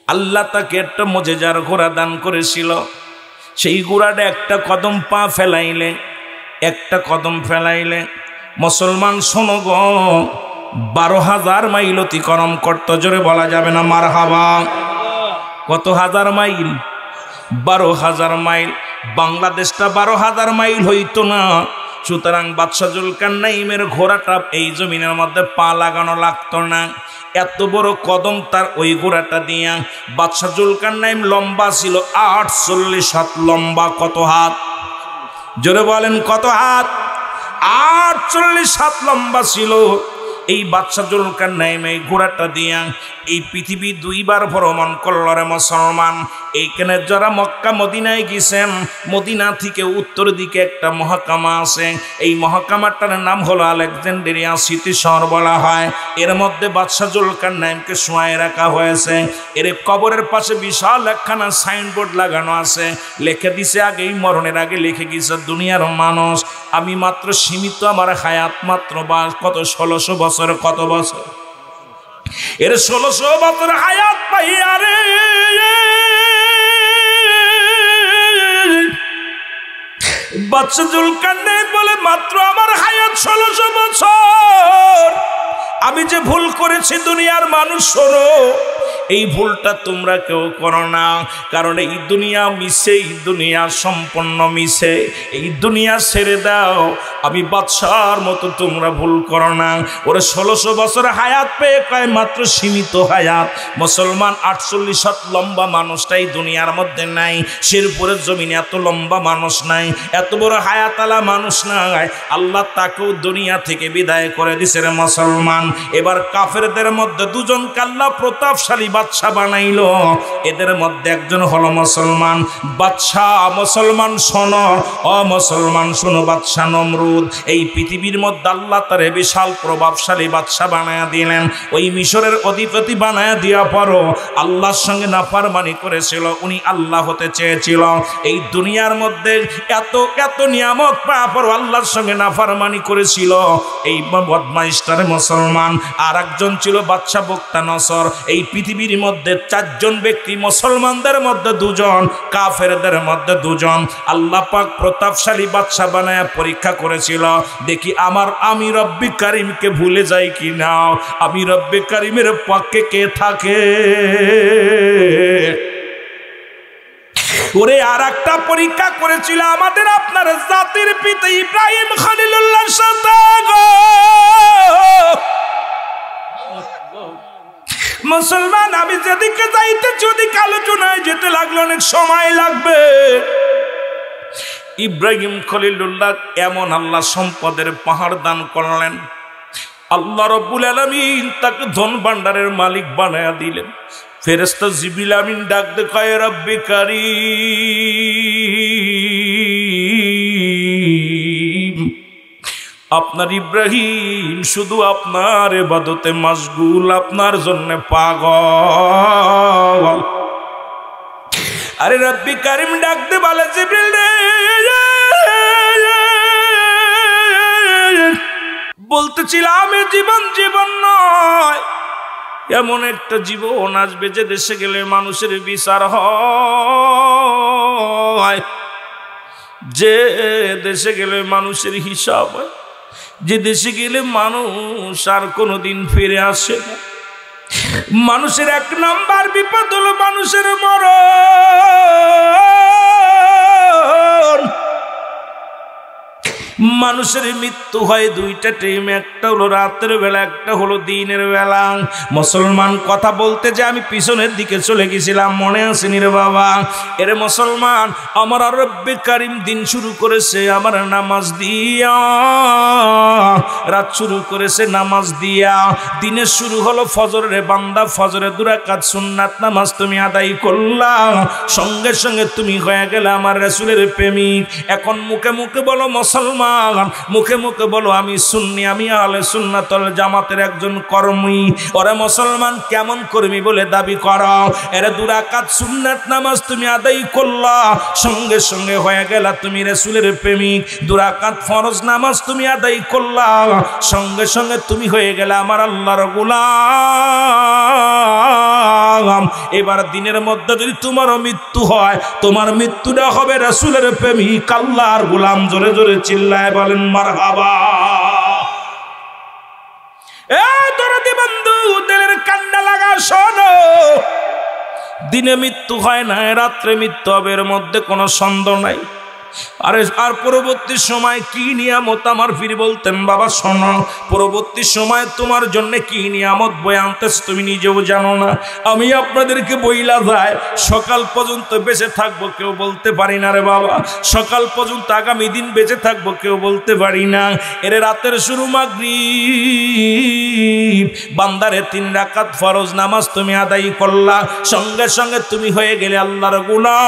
আল্লাহ তাকে একটা মজেজার ঘোড়া দান করেছিল। সেই ঘোড়াটা একটা কদম পা ফেলাইলে, একটা কদম ফেলাইলে মুসলমান শোনো গো 12,000 মাইল অতিক্রম করত। জোরে বলা যাবে না মারহাবা? কত হাজার মাইল? 12,000 মাইল। বাংলাদেশটা 12,000 মাইল হইতো না। সুতরাং বাদশাহ জুলকারনাইনের ঘোড়াটা এই জমিনের মধ্যে পা লাগানো লাগতো না। এত বড় কদম তার ওই ঘোড়াটা দিয়া। বাদশাহ জুলকারনাইন লম্বা ছিল 48 হাত লম্বা। কত হাত? জোরে বলেন কত হাত? 48 হাত লম্বা ছিল এই বাদশাহ জুলকারনাইন। এই ঘোড়াটা দিয়া এই পৃথিবী 2 বার ভ্রমণ করল রে মুসলমান। এইখানে যারা মক্কা মদিনায় গেছেন, মদিনা থেকে উত্তর দিকে একটা মহকামা আছে। এই মহকামাটার নাম হলো আলেকজান্দ্রিয়া সিটি শহর বলা হয়। এর মধ্যে বাদশাহ জুলকারনাইনকে শোয়ায় রাখা হয়েছে। এর কবরের পাশে বিশাল একখানা সাইনবোর্ড লাগানো আছে। লিখে দিছে আগেই, মরণের আগে লিখে গেছে, দুনিয়ার মানুষ আমি মাত্র সীমিত, আমার হায়াত মাত্র কত 1600 বছর। কত বছর? এর 1600 বছর হায়াত পাইয়া রে বাদশাহ জুলকারনাইন বলে মাত্র আমার হায়াত 1600 বছর। আমি যে ভুল করেছি দুনিয়ার মানুষ শোনো, এই ভুলটা তোমরা কেউ করো না। কারণ এই দুনিয়া মিশে, এই দুনিয়া সম্পূর্ণ মিশে। এই দুনিয়া ছেড়ে দাও, আমি বাদশার মতো তোমরা ভুল করো না। ওরা 1600 বছর হায়াত পেয়ে কয় মাত্র সীমিত হায়াত। মুসলমান 48 হাত লম্বা মানুষটাই দুনিয়ার মধ্যে নাই। শেরপুরের জমিনে এত লম্বা মানুষ নাই, এত বড় হায়াতালা মানুষ নাই। আল্লাহ তাকেও দুনিয়া থেকে বিদায় করে দিছে রে মুসলমান। এবার কাফেরদের মধ্যে 2 জনকে আল্লাহ প্রতাপশালী বাদশা বানাইল। এদের মধ্যে একজন হলো মুসলমান বাদশা। মুসলমান শোনো, ও মুসলমান শোনো, বাদশা নমরুদ। এই পৃথিবীর মধ্যে আল্লাহ তারে বিশাল প্রভাবশালী বাদশা বানায়া দিলেন। ওই মিশরের অধিপতি বানায়া দিয়া পরও আল্লাহর সঙ্গে নাফরমানি করেছিল। উনি আল্লাহ হতে চেয়েছিল। এই দুনিয়ার মধ্যে এত এত নিয়ামত পাওয়ার পর আল্লাহর সঙ্গে নাফরমানি করেছিল এই বদমাইশটারে মুসলমান। আর একজন ছিল বাদশা বক্তানসর। এই পৃথিবীর মধ্যে 4 জন ব্যক্তি, মুসলমানদের মধ্যে 2 জন, কাফেরদের মধ্যে 2 জন। আল্লাহ পাক প্রতাপশালী বাদশা বানায়া পরীক্ষা করেছিল, দেখি আমি রব্বি কারিমকে ভুলে যাই কি না, আমি রব্বি কারিমের পক্ষে কে থাকে। ওরে আর একটা পরীক্ষা করেছিল আমাদের আপনার জাতির পিতা ইব্রাহিম খলিলুল্লাহর সাথে গো মুসলমান। আমি যেদিকে যাইতে যদি আলোচনায় যেতে লাগলো অনেক সময় লাগবে। ইব্রাহিম খলিলুল্লাহ এমন আল্লাহ সম্পদের পাহাড় দান করলেন। আল্লাহ রব্বুল আলামিন তাকে ধন ভান্ডারের মালিক বানায়া দিলেন। ফেরেশতা জিবরিল আমিন ডাক দে কয় রব্বি কারীম, আপনার ইব্রাহিম শুধু আপনার ইবাদতে মশগুল, আপনার জন্য পাগল। আরে রব্বি কারীম ডাক দে বলে জিবরিল রে, বলতেছিলাম জীবন নয়, এমন একটা জীবন আসবে যে দেশে গেলে মানুষের বিচার হয়, যে দেশে গেলে মানুষের হিসাব হয়, যে দেশে গেলে মানুষ আর কোনোদিন ফিরে আসে না। মানুষের 1 নাম্বার বিপদ হলো মানুষের মরণ। মানুষের মৃত্যু হয় 2টা টাইমে, একটা হলো রাতের বেলা, একটা হলো দিনের বেলা। মুসলমান কথা বলতে যে আমি পিছনের দিকে চলে গেছিলাম, মনে আসেনি রে বাবা? এর মুসলমান আমার রব্বে কারিম দিন শুরু করেছে আমার নামাজ দিয়া, রাত শুরু করেছে নামাজ দিয়া। দিনের শুরু হলো ফজরের বান্দা, ফজরে 2 রাকাত সুন্নাত নামাজ তুমি আদায় করলা, সঙ্গে সঙ্গে তুমি হয়ে গেলে আমার রাসূলের প্রেমিক। এখন মুখে মুখে বলো মুসলমান, মুখে মুখে বলো আমি সুন্নি, আমি আহলে সুন্নাত ওয়াল জামাতের একজন কর্মী। ওরে মুসলমান কেমন কর্মী বলে দাবি করো? এর 2 রাকাত সুন্নাত নামাজ তুমি আদায় করলা, সঙ্গে সঙ্গে হয়ে গেলা তুমি রাসূলের প্রেমিক। 2 রাকাত ফরজ নামাজ তুমি আদায় করলা, সঙ্গে সঙ্গে তুমি হয়ে গেলে আমার আল্লাহর গোলাম। এবার দিনের মধ্যে যদি তোমারও মৃত্যু হয়, তোমার মৃত্যুটা হবে রাসূলের প্রেমিক আল্লাহর গোলাম। জোরে জোরে চিল্লায় বলেন মারহাবা। এ দরদি বন্ধু, দিলের কান্না লাগা শোনো, দিনে মৃত্যু হয় না, রাত্রে মৃত্যু হবে, এর মধ্যে কোনো সন্দেহ নাই। আর পরবর্তী সময় কি নিয়ামত আমার পীর বলতেন, বাবা শোনো, পরবর্তী সময় তোমার জন্য কি নিয়ামত বয়ে আনতেছে তুমি নিজেও জানো না। আমি আপনাদেরকে বইলা যায়, সকাল পর্যন্ত বেঁচে থাকবো কেউ বলতে পারি না রে বাবা, সকাল পর্যন্ত আগামী দিন বেঁচে থাকবো কেউ বলতে পারি না। এর রাতের শুরু মাগরিব, বান্দারে 3 রাকাত ফরজ নামাজ তুমি আদায় করলা, সঙ্গে সঙ্গে তুমি হয়ে গেলে আল্লাহর গোলাম।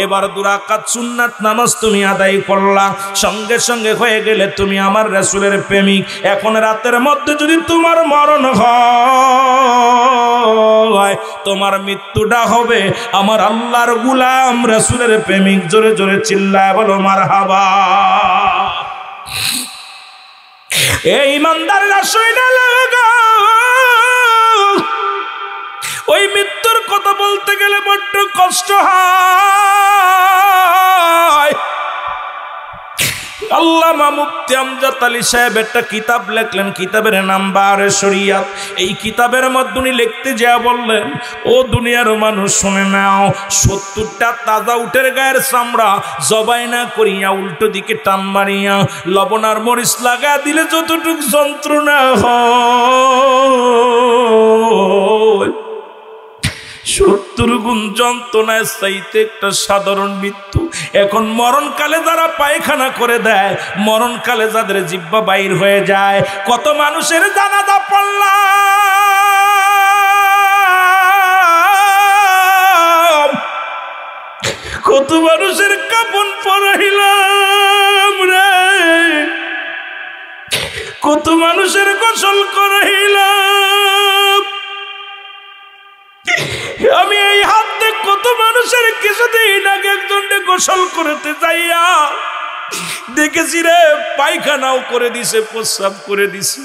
এবার 2 রাকাত সুন্নাত নামাজ তুমি আদায় করলা, সঙ্গে সঙ্গে হয়ে গেলে তুমি আমার রাসূলের প্রেমিক। এখন রাতের মধ্যে যদি তোমার মরণ হয়, তোমার মৃত্যুটা হবে আমার আল্লাহর গোলাম রাসূলের প্রেমিক। জোরে জোরে চিল্লায় বলো মারহাবা। এই ইমানদাররা শুনে লাগা, ওই মৃত্যুর কথা বলতে গেলে বড্ড কষ্ট হয়। আল্লামা মুফতি আমজাদ আলী সাহেব একটা কিতাব লেখলেন, কিতাবের নাম বারে শরিয়াত। এই কিতাবের মধ্যে উনি লিখতে যা বললেন, ও দুনিয়ার মানুষ শুনে নাও, 70টা তাজা উটের গায়ের চামড়া জবাই না করিয়া উল্টো দিকে টান মারিয়া লবণ আর মরিচ লাগা দিলে যতটুক যন্ত্রণা হয়, 70 গুণ যন্ত্রণায় চাইতে একটা সাধারণ মৃত্যু। এখন মরণকালে যারা পায়খানা করে দেয়, মরণকালে যাদের জিহ্বা বাইর হয়ে যায়, কত মানুষের জানাজা পড়লাম, কত মানুষের কাফন পরাইলাম রে, কত মানুষের গোসল করাইলাম। আমি এই হাতে কত মানুষের কিছুদিন আগে একজনকে গোসল করতে যাইয়া দেখেছি রে, পায়খানাও করে দিছে, প্রস্রাব করে দিছে।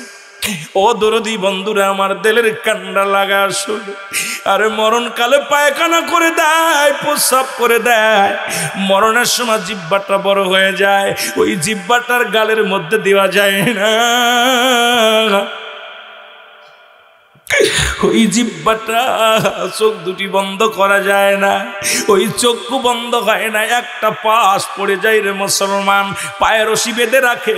ও দরদি বন্ধুরা, আমার দিলের কান্না লাগা আসলে। আরে মরণকালে পায়খানা করে দেয়, প্রস্রাব করে দেয়, মরণের সময় জিহ্বাটা বড় হয়ে যায়, ওই জিহ্বাটার গালের মধ্যে দেওয়া যায় না, ওই জিহ্বাটা চোখ দুটি বন্ধ করা যায় না, ওই চক্ষু বন্ধ হয় না, একটা পাশ পড়ে যায় রে মুসলমান, পায়ের রশি বেঁধে রাখে,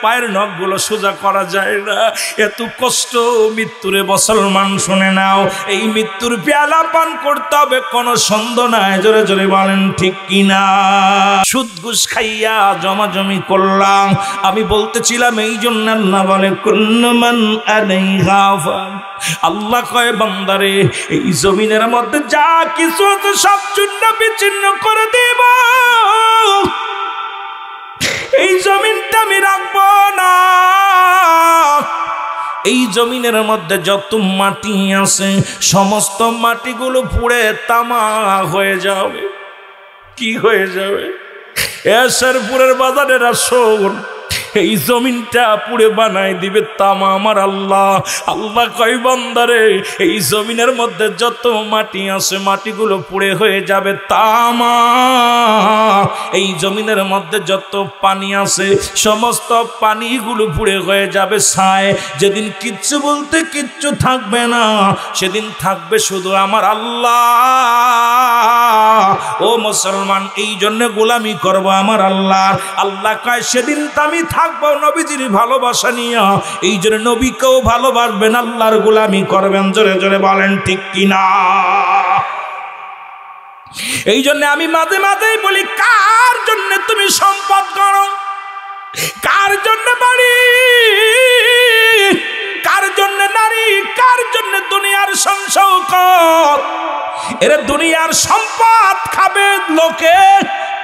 পায়ের নখগুলো সোজা করা যায় না, এত কষ্ট মৃত্যুরে মুসলমান শুনে নাও। এই মৃত্যুর পেয়ালা পান করতে হবে, কোনো সন্দেহ নাই। জোরে জোরে বলেন ঠিক কিনা? সুদ ঘুষ খাইয়া জমাজমি করলাম, আমি বলতেছিলাম এই জন্য আল্লাহ বলে কুল্লু মান আলাইহা ফান। আল্লাহ কয় বান্দারে, এই জমিনের মধ্যে যা কিছু আছে সব চূর্ণ বিচ্ছিন্ন করে দেব, এই জমিনটা আমি রাখবো না। এই জমিনের মধ্যে যত মাটি আছে সমস্ত মাটিগুলো পুড়ে তামা হয়ে যাবে। কি হয়ে যাবে? শেরপুরের বাজারের আসুন, এই জমিনটা পুড়ে বানাই দিবে তামা আমার আল্লাহ। আল্লাহ কয় বান্দারে, এই জমিনের মধ্যে যত মাটি আছে মাটিগুলো পুড়ে হয়ে যাবে তামা। এই জমিনের মধ্যে যত পানি আছে সমস্ত পানিগুলো পুড়ে হয়ে যাবে ছাই। যেদিন কিচ্ছু বলতে কিচ্ছু থাকবে না, সেদিন থাকবে শুধু আমার আল্লাহ। ও মুসলমান, এই জন্য গোলামি করব আমার আল্লাহ। আল্লাহ কয় সেদিন আমি থাকবো নবীজির ভালোবাসা নিয়ে, এই জন্য নবীকেও ভালোবাসবেন, আল্লাহর গোলামি করবেন। জোরে জোরে বলেন ঠিক কিনা? এই জন্য আমি মাঝে মাঝেই বলি, কার জন্য তুমি সম্পদ করো, কার জন্য বাড়ি, কার জন্য নারী, কার জন্য দুনিয়ার সংসৌকত? এর দুনিয়ার সম্পদ খাবে লোকে,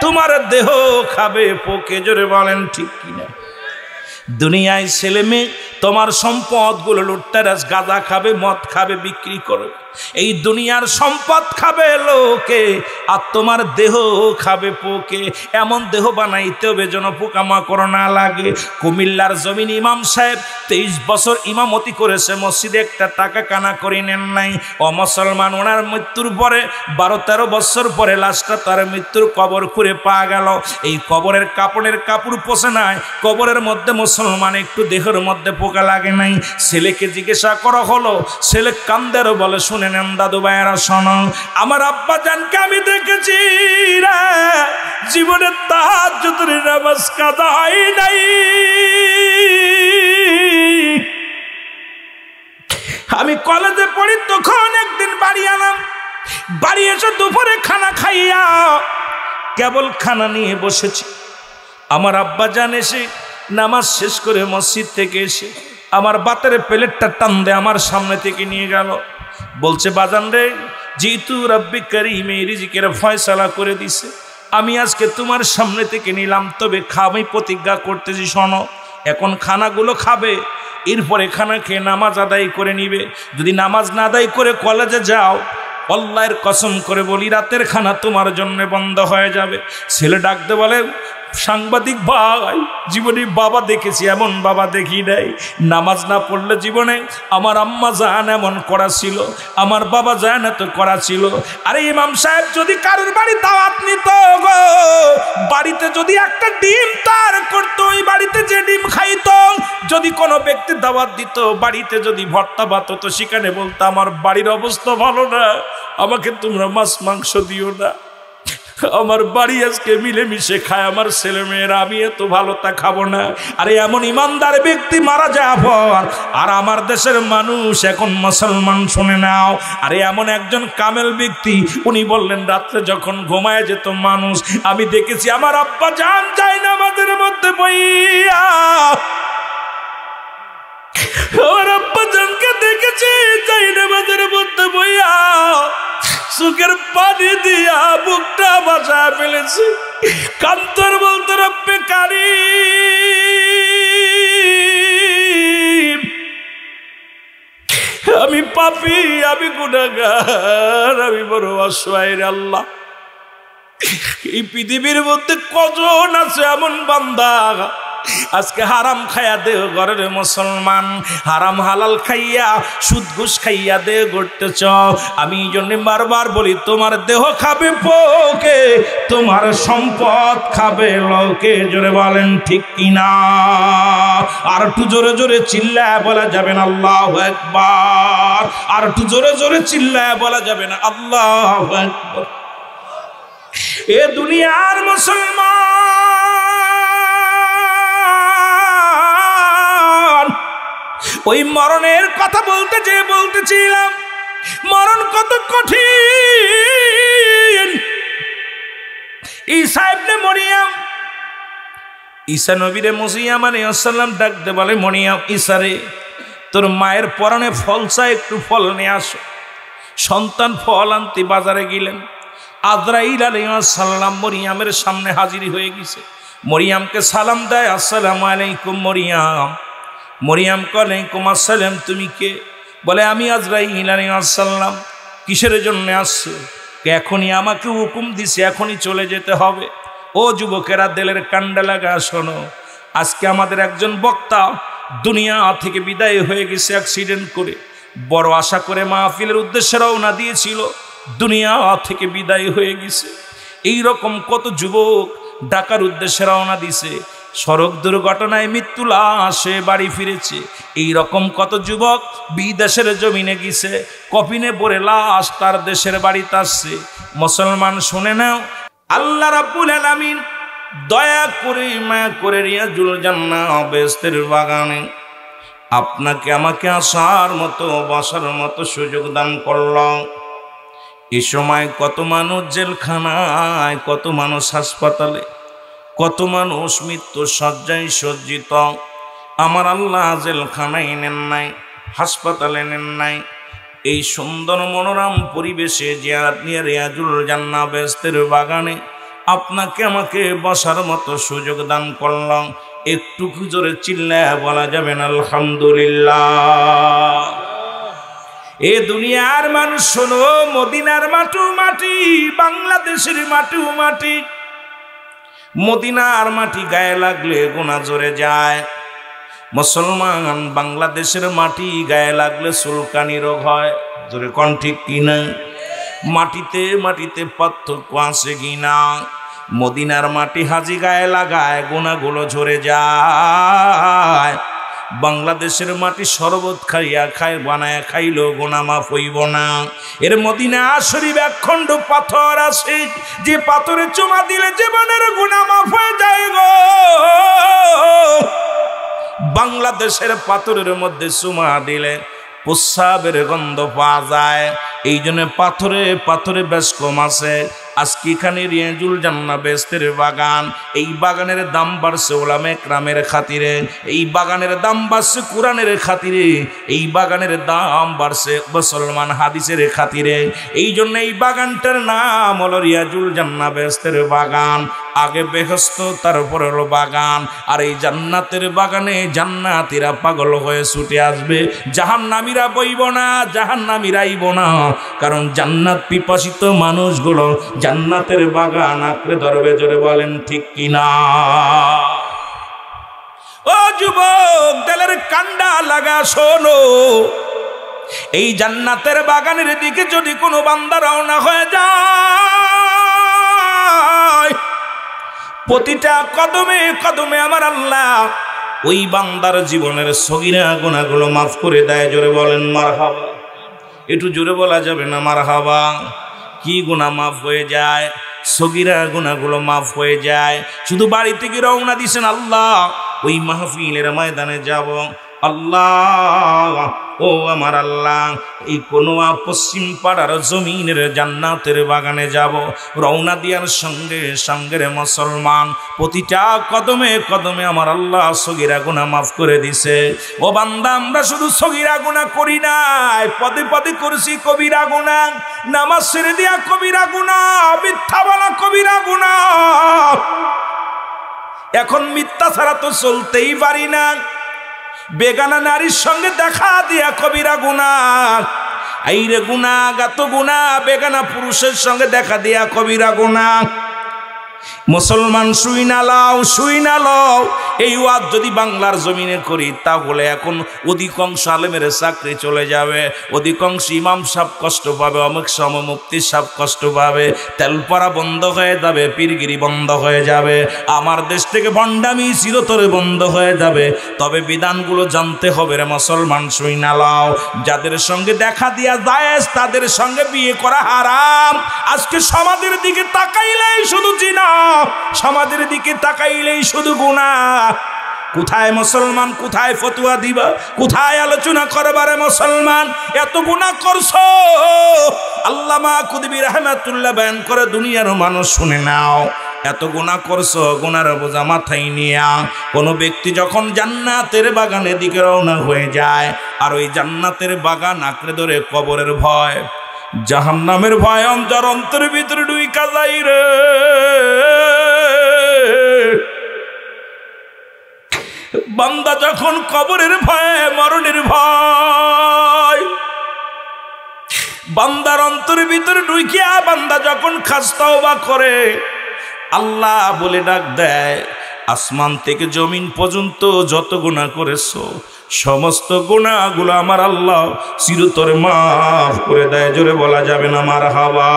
তোমার দেহ খাবে পোকে। জোরে বলেন ঠিক কিনা? দুনিয়ায় ছেলে মেয়ে তোমার সম্পদগুলো লুটতারাস, গাঁজা খাবে, মদ খাবে, বিক্রি করবে। এই দুনিয়ার সম্পদ খাবে লোকে, আর তোমার দেহ খাবে পোকে। এমন দেহ বানাইতে হবে যেন পোকামাকড় না লাগে। কুমিল্লার জমিন ইমাম সাহেব 23 বছর ইমামতি করেছে, মসজিদে একটা টাকা কানা করে নেন নাই। ও মুসলমান, ওনার মৃত্যুর পরে 12-13 বছর পরে লাশটা তার মৃত্যুর কবর খুঁড়ে পাওয়া গেল। এই কবরের কাপড়ের কাপড় পোষে নাই, কবরের মধ্যে মুসলমান একটু দেহের মধ্যে পোকা লাগে নাই। ছেলেকে জিজ্ঞাসা করা হলো, ছেলে কান্দের বলে, শুনে নেন দাদু ভাইয়েরা শোনো, আমার আব্বা জানকে আমি দেখেছি রে, জীবনে তাহাজ্জুদের নামাজ কাজা হয় নাই। আমি কলেজে পড়ি তখন একদিন বাড়ি এলাম, বাড়ি এসে দুপুরে খানা খাইয়া কেবল খানা নিয়ে বসেছি। আমার আব্বা জান এসে নামাজ শেষ করে মসজিদ থেকে এসে আমার বাতের প্লেটটা টান দিয়ে আমার সামনে থেকে নিয়ে গেল। বলছে, বাজান রে, যেহেতু রব্বি করিম এই রিজিকের ফয়সালা করে দিছে, আমি আজকে তোমার সামনে থেকে নিলাম, তবে আমি প্রতিজ্ঞা করতেছি, শোনো, এখন খানাগুলো খাবে, এরপরে খানা খেয়ে নামাজ আদায় করে নিবে। যদি নামাজ না আদায় করে কলেজে যাও, আল্লাহর কসম করে বলি, রাতের খানা তোমার জন্য বন্ধ হয়ে যাবে। ছেলে ডাকতে বলে, সাংবাদিক ভাই, জীবনে বাবা দেখেছি, এমন বাবা দেখি নাই। নামাজ না পড়লে জীবনে আমার আম্মা জান এমন করা ছিল, আমার বাবা জান এত করা ছিল। আরে ইমাম সাহেব যদি কারোর বাড়ি দাওয়াত নিত গো, বাড়িতে যদি একটা ডিম তার করতো, ওই বাড়িতে যে ডিম খাইতো, যদি কোনো ব্যক্তি দাওয়াত দিত, বাড়িতে যদি ভর্তা ভাত হতো, সেখানে বলতো, আমার বাড়ির অবস্থা ভালো না, আমাকে তোমরা মাছ মাংস দিও না, আমার বাড়ি আজকে মিলেমিশে খায় আমার ছেলে মেয়েরা, আমি এত ভালো তা খাবো না। আরে এমন ইমানদার ব্যক্তি মারা যাওয়ার পর আর আমার দেশের মানুষ এখন মুসলমান, শুনে নাও, আরে এমন একজন কামেল ব্যক্তি, উনি বললেন, রাত্রে যখন ঘুমায় যেত মানুষ, আমি দেখেছি আমার আব্বা জান যায় না আমাদের মধ্যে বইয়া, আমার আব্বা জানকে দেখেছি যাই না আমাদের মধ্যে বইয়া, চোখের পানি দিয়া বুকটা বাসা ফেলেছে, কান্তর বলতে, রব্বে কারীম, আমি পাপী, আমি গুনাহগার, আমি বড় অসহায় রে আল্লাহ। এই পৃথিবীর মধ্যে কজন আছে এমন বান্দা আজকে হারাম খাইয়া দেহ ঘরের মুসলমান, হারাম হালাল খাইয়া সুদ ঘুষ খাইয়া দেহ গড়তেছ। আমি এই জন্য বারবার বলি, তোমার দেহ খাবে পোকে, তোমার সম্পদ খাবে লোকে। জোরে বলেন ঠিক কিনা? আর একটু জোরে জোরে চিল্লায় বলা যাবে না আল্লাহু আকবার? আর একটু জোরে জোরে চিল্লায় বলা যাবে না আল্লাহু আকবার? এ দুনিয়ার মুসলমান, ওই মরণের কথা বলতেছিলাম, মরণ কত কঠিন। ঈসা ইবনে মরিয়ম, ঈসা নবীরে মসিয়া আলাইহিস সালাম ডাকতে বলে, মরিয়ম, ঈসা রে, তোর মায়ের পরনে ফল চাই, একটু ফল নিয়ে আসো। সন্তান ফল আনতে বাজারে গেলেন, আজরাইল আলাইহিস সালাম মরিয়মের সামনে হাজির হয়ে গেছে। মরিয়মকে সালাম দেয়, আসসালামু আলাইকুম মরিয়ম। মরিয়ম ওয়ালাইকুম আসসালাম, তুমি কে? বলে, আমি আজরাইল আলাইহিস সালাম। কিসের জন্য আসছো? এখনই আমাকে হুকুম দিছে, এখনই চলে যেতে হবে। ও যুবকেরা, দিলের কান্ডা লাগা শোনো, আজকে আমাদের একজন বক্তা দুনিয়া থেকে বিদায় হয়ে গেছে অ্যাক্সিডেন্ট করে। বড় আশা করে মাহফিলের উদ্দেশ্যে রওনা দিয়েছিল, দুনিয়া থেকে বিদায় হয়ে গেছে। এই রকম কত যুবক ঢাকার উদ্দেশ্যে রওনা দিছে, সড়ক দুর্ঘটনায় মৃত্যু লাশে বাড়ি ফিরেছে। এই রকম কত যুবক বিদেশের জমিনে গেছে, কফিনে পড়ে লাশ তার দেশের বাড়িতে আসছে। মুসলমান শুনে নাও, আল্লাহ রাব্বুল আলামিন দয়া করে মায়া করে রিয়াজুল জান্নাহ বেহেশতের বাগানে আপনাকে আমাকে আসার মতো বসার মতো সুযোগ দান করল। এই সময় কত মানুষ জেলখানায়, কত মানুষ হাসপাতালে, কত মানুষ মৃত্যু শয্যায় সজ্জিত। আমার আল্লাহ জেলখানায় নেন নাই, হাসপাতালে নেন নাই, এই সুন্দর মনোরম পরিবেশে জিয়ারত নিয়ে রিয়াজুল জান্নাহ বেহেশতের বাগানে আপনাকে আমাকে বসার মতো সুযোগ দান করলাম। একটু জোরে চিল্লায়া বলা যাবে না আলহামদুলিল্লাহ। এ দুনিয়ার মানুষ শোনো, মদিনার মাটি মাটি, বাংলাদেশের মাটি মাটি। মদিনার মাটি গায়ে লাগলে গুনাহ জোরে যায়। মুসলমান বাংলাদেশের মাটি গায়ে লাগলে চুলকানি রোগ হয়। জোরে কোন ঠিক কিনা? মাটিতে মাটিতে পার্থক্য আছে কিনা? মদিনার মাটি হাজি গায়ে লাগায় গুনাহগুলো ঝরে যায়। বাংলাদেশের মাটি শরবত খাইয়া খায় বানায় খাইলেও গুনাহ মাফ হইব না। এর মদিনা শরীফ একখণ্ড পাথর আছে, যে পাথরে চুমা দিলে জীবনের গুনাহ মাফ হয়ে যায় গো। বাংলাদেশের পাথরের মধ্যে চুমা দিলে প্রস্রাবের গন্ধ পাওয়া যায়। এই জন্য পাথরে পাথরে বেশ কম আছে। আজকে এখানে রিয়াজুল জান্নাহ বেহেশতের বাগান, এই বাগানের দাম বাড়ছে ওলামা ইকরামের খাতিরে, এই বাগানের দাম বাড়ছে কোরআনের খাতিরে, এই বাগানের দাম বাড়ছে মুসলমান হাদিসের খাতিরে। এই জন্য এই বাগানটার নাম হলো রিয়াজুল জান্নাহ বেহেশতের বাগান। আগে বেহেশত, তারপর হলো বাগান। আর এই জান্নাতের বাগানে জান্নাতীরা পাগল হয়ে ছুটে আসবে, জাহান্নামীরা বইব না, জাহান্নামীরা আইব না। কারণ জান্নাত পিপাসিত মানুষগুলো জান্নাতের বাগান আঁকড়ে ধরবে। জোরে বলেন ঠিক কিনা? ও যুবক, দিলের কান্ডা লাগা শোনো, এই জান্নাতের বাগানের দিকে যদি কোনো বান্দা রওনা হয়ে যায়, প্রতিটা কদমে কদমে আমার আল্লাহ ওই বান্দার জীবনের সগীরা গুনাহগুলো মাফ করে দেয়। জোরে বলেন মারহাবা। একটু জোরে বলা যাবে না মারহাবা? কি গুনাহ মাফ হয়ে যায়? সগীরা গুনাহগুলো মাফ হয়ে যায়। শুধু বাড়ি থেকে রওনা দিছেন, আল্লাহ ওই মাহফিলের ময়দানে যাব, আল্লাহ ও আমার আল্লাহ এই কোনোয়া পশ্চিম পাড়ার জমিনের জান্নাতের বাগানে যাব। রওনা দিয়ার সঙ্গে সঙ্গে রে মুসলমান, প্রতিটা কদমে কদমে আমার আল্লাহ সগীরা গুনাহ মাফ করে দিছে। ও বান্দা, আমরা শুধু সগীরা গুনাহ করি নাই, পদে পদে করছি কবিরা গুনাহ। নামাজ ছেড়ে দিয়া কবিরা গুনাহ, মিথ্যা বলা কবিরা গুনাহ। এখন মিথ্যা ছাড়া তো চলতেই পারি না। বেগানা নারীর সঙ্গে দেখা দিয়া কবিরা গুনাহ, আইরে গুনাহ, গাত গুনাহ। বেগানা পুরুষের সঙ্গে দেখা দিয়া কবিরা গুনাহ। মুসলমান শুই না লাও, শুই না লও। এই ওয়াজ যদি বাংলার জমিনে করি, তাহলে এখন অধিকাংশ আলেমের চাকরি চলে যাবে, অধিকাংশ ইমাম সাহেব কষ্ট পাবে, অমুক সময় মুফতি সাহেব কষ্ট পাবে, তেলপড়া বন্ধ হয়ে যাবে, পীরগিরি বন্ধ হয়ে যাবে, আমার দেশ থেকে ভণ্ডামি চিরতরে বন্ধ হয়ে যাবে। তবে বিধানগুলো জানতে হবে রে মুসলমান, শুই না লাও। যাদের সঙ্গে দেখা দিয়া জায়েজ, তাদের সঙ্গে বিয়ে করা হারাম। আজকে সমাজের দিকে তাকাইলেই শুধু জিনা, সমাজের দিকে তাকাইলেই শুধু গুনাহ। কোথায় মুসলমান, কোথায় ফতোয়া দিবা, কোথায় আলোচনা করবারে মুসলমান? এত গুনাহ করছো। আল্লামা কুতুবী রাহমাতুল্লাহ বয়ান করে, দুনিয়ার মানুষ শুনে নাও, এত গুনাহ করছো, গুনার বোঝা মাথায় নিয়া কোনো ব্যক্তি যখন জান্নাতের বাগানের দিকে রওনা হয়ে যায়, আর ওই জান্নাতের বাগান আঁকড়ে ধরে কবরের ভয়, জাহান্নামের ভয় অন্তরের ভিতরে ঢুইকা যায় রে। বান্দা যখন কবরের ভয়, মরণের ভয় বান্দার অন্তরের ভিতরে ঢুকিয়া বান্দা যখন খাস তওবা করে, আল্লাহ বলে ডাক দেয়, আসমান থেকে জমিন পর্যন্ত যত গুনাহ করেছো সমস্ত গুনাহগুলো আমার আল্লাহ চিরতরে মাফ করে দেয়। জোরে বলা যাবে না মারহাবা?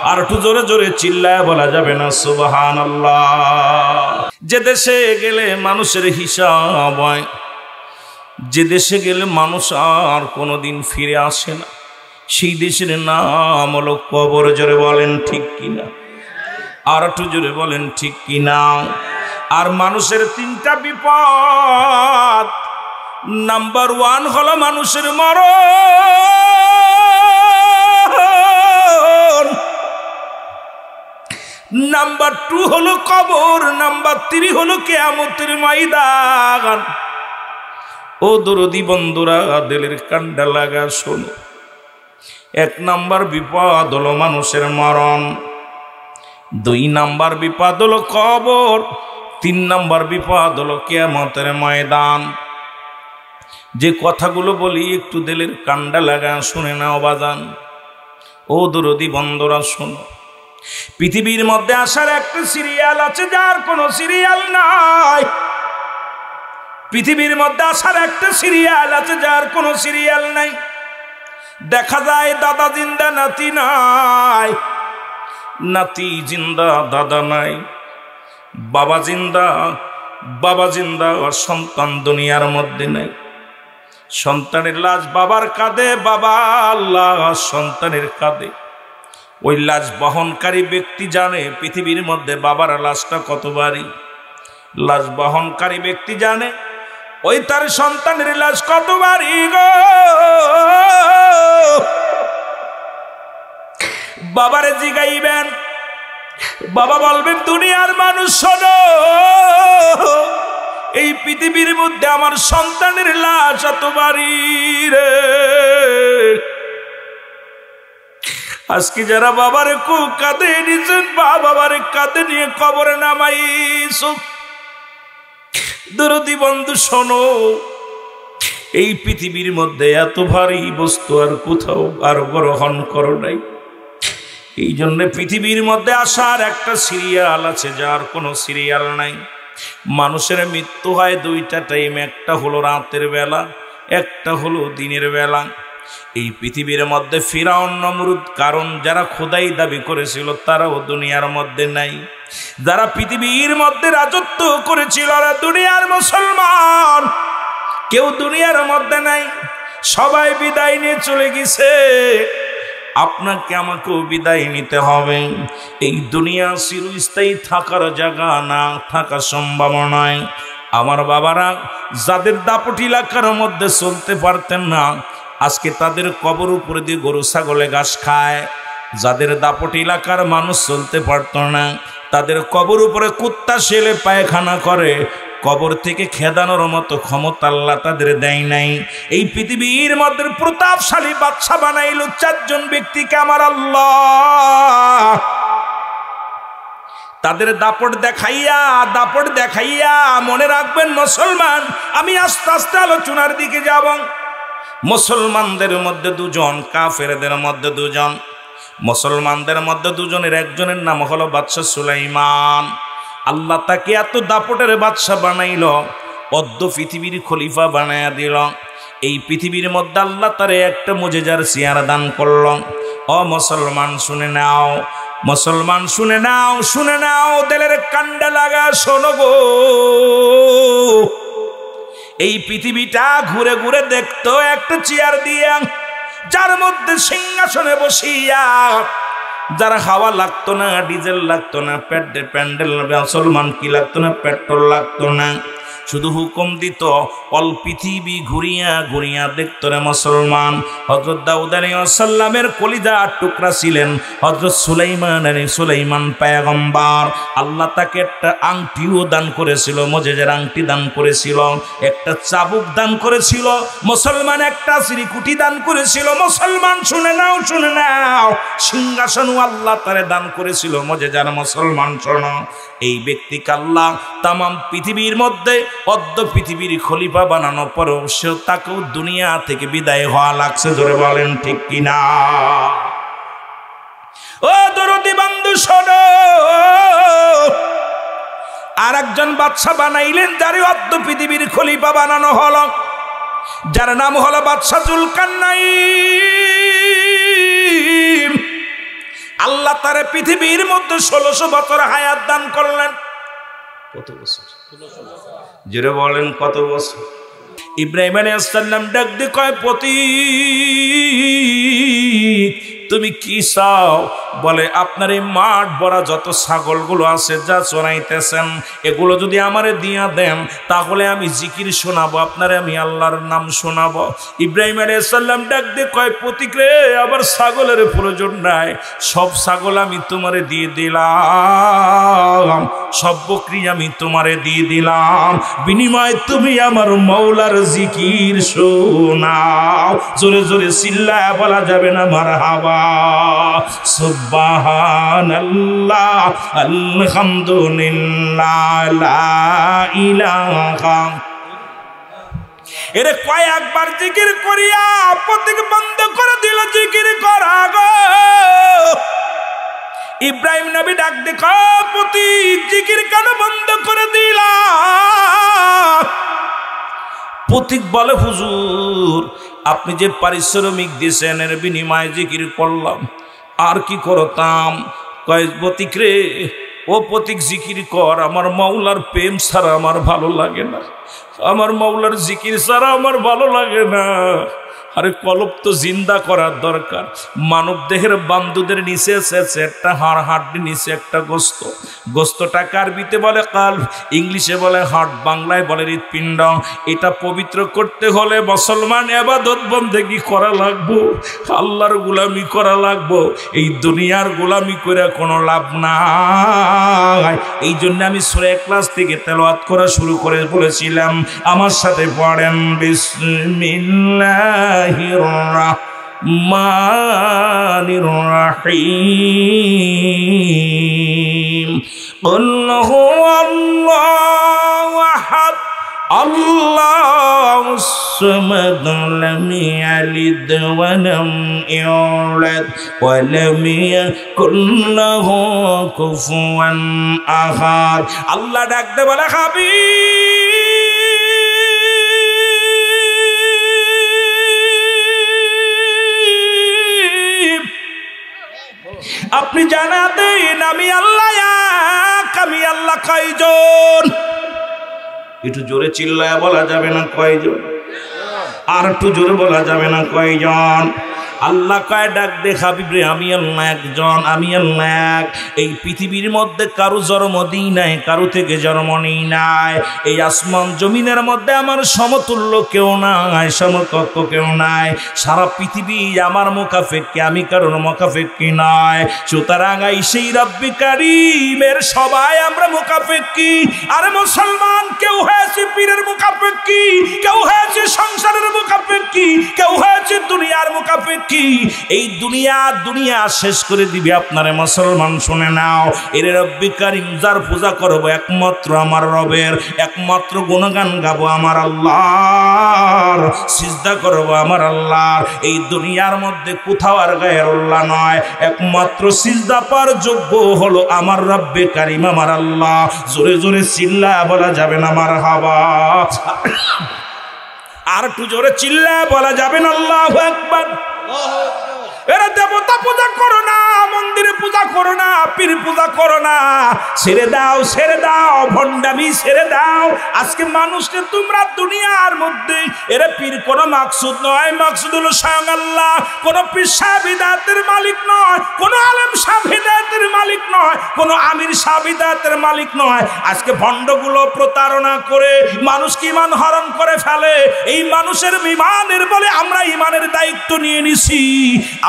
আর একটু জোরে জোরে চিল্লায় বলা যাবে না সুবহানাল্লাহ? যে দেশে গেলে মানুষের হিসাব হয়, যে দেশে গেলে মানুষ আর কোনোদিন ফিরে আসে না, সেই দেশের নাম হলো কবর। জোরে বলেন ঠিক কিনা? আর একটু জোরে বলেন ঠিক কিনা? আর মানুষের তিনটা বিপদ। নাম্বার 1 হলো মানুষের মরণ, নাম্বার 2 হলো কবর, নাম্বার 3 হলো কিয়ামতের ময়দান। ও দরদি বন্ধুরা, দিলের কান্ডা লাগা শোনো, 1 নাম্বার বিপদ হলো মানুষের মরণ, 2 নাম্বার বিপদ হলো কবর, তিন নম্বর বিপদ হলো কিয়ামতের ময়দান। যে কথাগুলো বলি একটু দিলের কান্ডা লাগা শুনে নাও বাজান। ও দরদি বন্ধুরা শোনো, পৃথিবীর মধ্যে আসার একটা সিরিয়াল আছে যার কোনো সিরিয়াল নাই। পৃথিবীর মধ্যে আসার একটা সিরিয়াল আছে যার কোনো সিরিয়াল নাই। দেখা যায় দাদা জিন্দা নাতি নাই, নাতি জিন্দা দাদা নাই, বাবা জিন্দা আর সন্তান দুনিয়ার মধ্যে নাই। সন্তানের লাশ বাবার কাঁধে, বাবা আল্লাহ সন্তানের কাঁধে। ওই লাশ বহনকারী ব্যক্তি জানে পৃথিবীর মধ্যে বাবার লাশটা কত ভারী। লাশ বহনকারী ব্যক্তি জানে ওই তার সন্তানের লাশ কত ভারী গো। বাবারে জিগাইবেন, বাবা বলবেন দুনিয়ার মানুষ শোনো, এই পৃথিবীর মধ্যে আমার সন্তানের লাশ এত ভারী রে। আজকে যারা বাবারে খুব কাঁদে নিয়েছেন, বাবারে কাঁদে নিয়ে কবরে নামাইছ, দরদি বন্ধু শোনো, এই পৃথিবীর মধ্যে এত ভারী বস্তু আর কোথাও আর গ্রহণ করো নাই। এই জন্য পৃথিবীর মধ্যে আসার একটা সিরিয়াল আছে যার কোনো সিরিয়াল নাই। মানুষের মৃত্যু হয় দুইটা টাইম, একটা হলো রাতের বেলা, একটা হলো দিনের বেলা। এই পৃথিবীর মধ্যে ফিরাউন নমরুদ, কারণ যারা খোদাই দাবি করেছিল তারাও দুনিয়ার মধ্যে নাই। যারা পৃথিবীর মধ্যে রাজত্ব করেছিল ওরা দুনিয়ার মুসলমান, কেউ দুনিয়ার মধ্যে নাই। সবাই বিদায় নিয়ে চলে গেছে। আপনাকে আমাকেও বিদায় নিতে হবে। এই দুনিয়া চিরস্থায়ী থাকার জায়গা না, থাকা সম্ভব নয়। আমার বাবারা যাদের দাপট এলাকার মধ্যে চলতে পারতেন না, আজকে তাদের কবর উপরে দিয়ে গরু ছাগলে ঘাস খায়। যাদের দাপট এলাকার মানুষ চলতে পারত না, তাদের কবর উপরে কুত্তা শেলে পায়খানা করে। কবর থেকে খেদানোর মতো ক্ষমতা আল্লাহ তাদের দেয় নাই। এই পৃথিবীর মধ্যে প্রতাপশালী বাদশা বানাইল চারজন ব্যক্তিকে আমার আল্লাহ। তাদের দাপট দেখাইয়া মনে রাখবেন মুসলমান, আমি আস্তে আস্তে আলোচনার দিকে যাব। মুসলমানদের মধ্যে দুজন, কাফেরদের মধ্যে দুজন। মুসলমানদের মধ্যে দুজনের একজনের নাম হলো বাদশা সুলাইমান। আল্লাহ তাকে এত দাপটের বাদশা বানাইল, অদ্য পৃথিবীর খলিফা বানায়া দিল। এই পৃথিবীর মধ্যে আল্লাহ তারে একটা মুজিজার চেয়ার দান করল। ও মুসলমান শুনে নাও, মুসলমান শুনে নাও, দিলের কান্ডা লাগা শোনো গো। এই পৃথিবীটা ঘুরে ঘুরে দেখতো একটা চেয়ার দিয়া, যার মধ্যে সিংহাসনে বসিয়া যারা হাওয়া লাগতো না, ডিজেল লাগতো না, প্যান্ডেল মুসলমান কি লাগতো না, পেট্রোল লাগতো না, শুধু হুকুম দিত অল পৃথিবী ঘুরিয়া ঘুরিয়া দেখতো রে মুসলমান। হযরত দাউদ আলাইহিস সালামের কলিজার টুকরা ছিলেন হযরত সুলাইমান পয়গম্বর। আল্লাহ তাকে একটা আংটিও দান করেছিল, মুজিজার আংটি দান করেছিল, একটা চাবুক দান করেছিল মুসলমান, একটা শ্রীকুটি দান করেছিল মুসলমান। শুনে নাও, সিংহাসনও আল্লাহ তারে দান করেছিল মুজিজার মুসলমান। শোনো, এই ব্যক্তিকে আল্লাহ তামাম পৃথিবীর মধ্যে অদ্য পৃথিবীর খলিফা বানানোর পরেও সে তাকেও দুনিয়া থেকে বিদায় হওয়া লাগছে। জোরে বলেন ঠিক কিনা? ও দরদি বন্ধু শোনো, আর একজন বাদশা বানাইলেন যারে অদ্য পৃথিবীর খলিফা বানানো হলো, যার নাম হলো বাদশা জুলকারনাইন। আল্লাহ তারে পৃথিবীর মধ্যে 1600 বছর হায়াত দান করলেন। কত বছর? জোরে বলেন কত বছর? ইব্রাহিম আলাইহিস সালাম ডাক দিয়ে কয়, পতিত তুমি কি চাও? বলে আপনার এই মাঠ ভরা যত ছাগলগুলো আছে যা চড়াইতেছেন, এগুলো যদি আমারে দিয়া দেন তাহলে আমি জিকির শোনাবো, আপনারে আমি আল্লাহর নাম শোনাবো। ইব্রাহিম আলাইহিস সালাম ডাক দিয়ে কয়, পতিত রে, আবার ছাগলের প্রয়োজন নাই, সব ছাগল আমি তোমারে দিয়ে দিলাম, সব বকরি আমি তোমারে দিয়ে দিলাম, বিনিময়ে তুমি আমার মৌলার জিকির শোনাও। জোরে জোরে চিল্লায়া বলা যাবে না মারহাবা? সুবহানাল্লাহ আলহামদুলিল্লাহ লা ইলাহা। এরে কয়েকবার জিকির করিয়া প্রতীক বন্ধ করে দিল জিকির করা গো। ইব্রাহিম নবী ডাক দেখো প্রতীক জিকির কেন বন্ধ করে দিলা? প্রতীক বলে হুজুর আপনি যে পারিশ্রমিক দিয়েছেন এর বিনিময়ে জিকির করলাম, আর কি করতাম? কয় প্রতীক রে, ও প্রতীক জিকির কর, আমার মাওলার প্রেম ছাড়া আমার ভালো লাগে না, আমার মাওলার জিকির ছাড়া আমার ভালো লাগে না। আরে কলব তো জিন্দা করার দরকার। মানব দেহের বান্দুদের নিচে আছে একটা হাড়, হাড্ডি নিচে একটা গোস্ত। গোস্তটা আরবিতে বলে কাল্ব, ইংলিশে বলে হার্ট, বাংলায় বলে হৃৎপিণ্ড। এটা পবিত্র করতে হলে মুসলমান ইবাদত বন্দেগী করা লাগবো, আল্লাহর গোলামি করা লাগবো। এই দুনিয়ার গোলামি করে কোনো লাভ নাই। এই জন্য আমি সূরা ইখলাস থেকে তেলাওয়াত করা শুরু করে বলেছিলাম, আমার সাথে পড়েন বিসমিল্লাহির রাহমানির রাহিম। কুল হুয়াল্লাহু আহাদ আল্লাহুস সামাদ লাম ইয়ালিদ ওয়া লাম ইউলাদ ওয়া লাম ইয়াকুল লাহু কুফুয়ান আহাদ। আল্লাহ ডাকতে বলে হাবিব আপনি জানাতেন আমি আল্লাহ এক, আমি আল্লাহ কয়জন? একটু জোরে চিল্লায় বলা যাবে না কয়জন? আর একটু জোরে বলা যাবে না কয়জন? আল্লাহ কয় ডাক দে হাবিব রে আমি আল্লাহ একজন, আমি আল্লাহ এক। এই পৃথিবীর মধ্যে কারো জন্ম দিই নাই, কারো থেকে জন্ম নেই নাই। এই আসমান জমিনের মধ্যে আমার সমতুল্য কেউ নাই, সমকক্ষ কেউ নাই। সারা পৃথিবী আমার মুখাপেক্ষী, আমি কারোর মুখাপেক্ষী নয়। সুতরাং এই সেই রব্বি কারীমের সবাই আমরা মুখাপেক্ষী। আর মুসলমান কেউ হয়েছে পীরের মুখাপেক্ষী, কেউ হয়েছে সংসারের মুখাপেক্ষী, কেউ হয়েছে দুনিয়ার মুখাপেক্ষী। এই দুনিয়া শেষ করে দিবে আপনারে মুসলমান শুনে নাও। এর রব্বি কারীম যার পূজা করব একমাত্র আমার রবের, একমাত্র গুণগান গাবো আমার আল্লাহর, সিজদা করব আমার আল্লাহর। এই দুনিয়ার মধ্যে কোথাও আর গায়রুল্লাহ নয়, একমাত্র সিজদা পাওয়ার যোগ্য হলো আমার রব্বি কারীম আমার আল্লাহ। জোরে জোরে চিল্লায় বলা যাবে না মারহাবা? আর একটু জোরে চিল্লায় বলা যাবে না আল্লাহু আকবার? এরা দেবতা পূজা করো না, মন্দিরে পূজা করো না, পীর পূজা করো না, ছেড়ে দাও, ছেড়ে দাও, ভণ্ডামি ছেড়ে দাও। আজকে মানুষকে তোমরা দুনিয়ার মধ্যে এরা পীর কোনো মাকসুদ নয়, মাকসুদ হলো স্বয়ং আল্লাহ। কোনো পীর সাহেব হিদায়াতের মালিক নয়, কোনো আলেম সাহেব হিদায়াতের মালিক নয়, কোনো আমির সাহেব হিদায়াতের মালিক নয়। আজকে ভণ্ডগুলো প্রতারণা করে মানুষকে ইমান হরণ করে ফেলে। এই মানুষের ইমানের বলে আমরা ইমানের দায়িত্ব নিয়ে নিছি,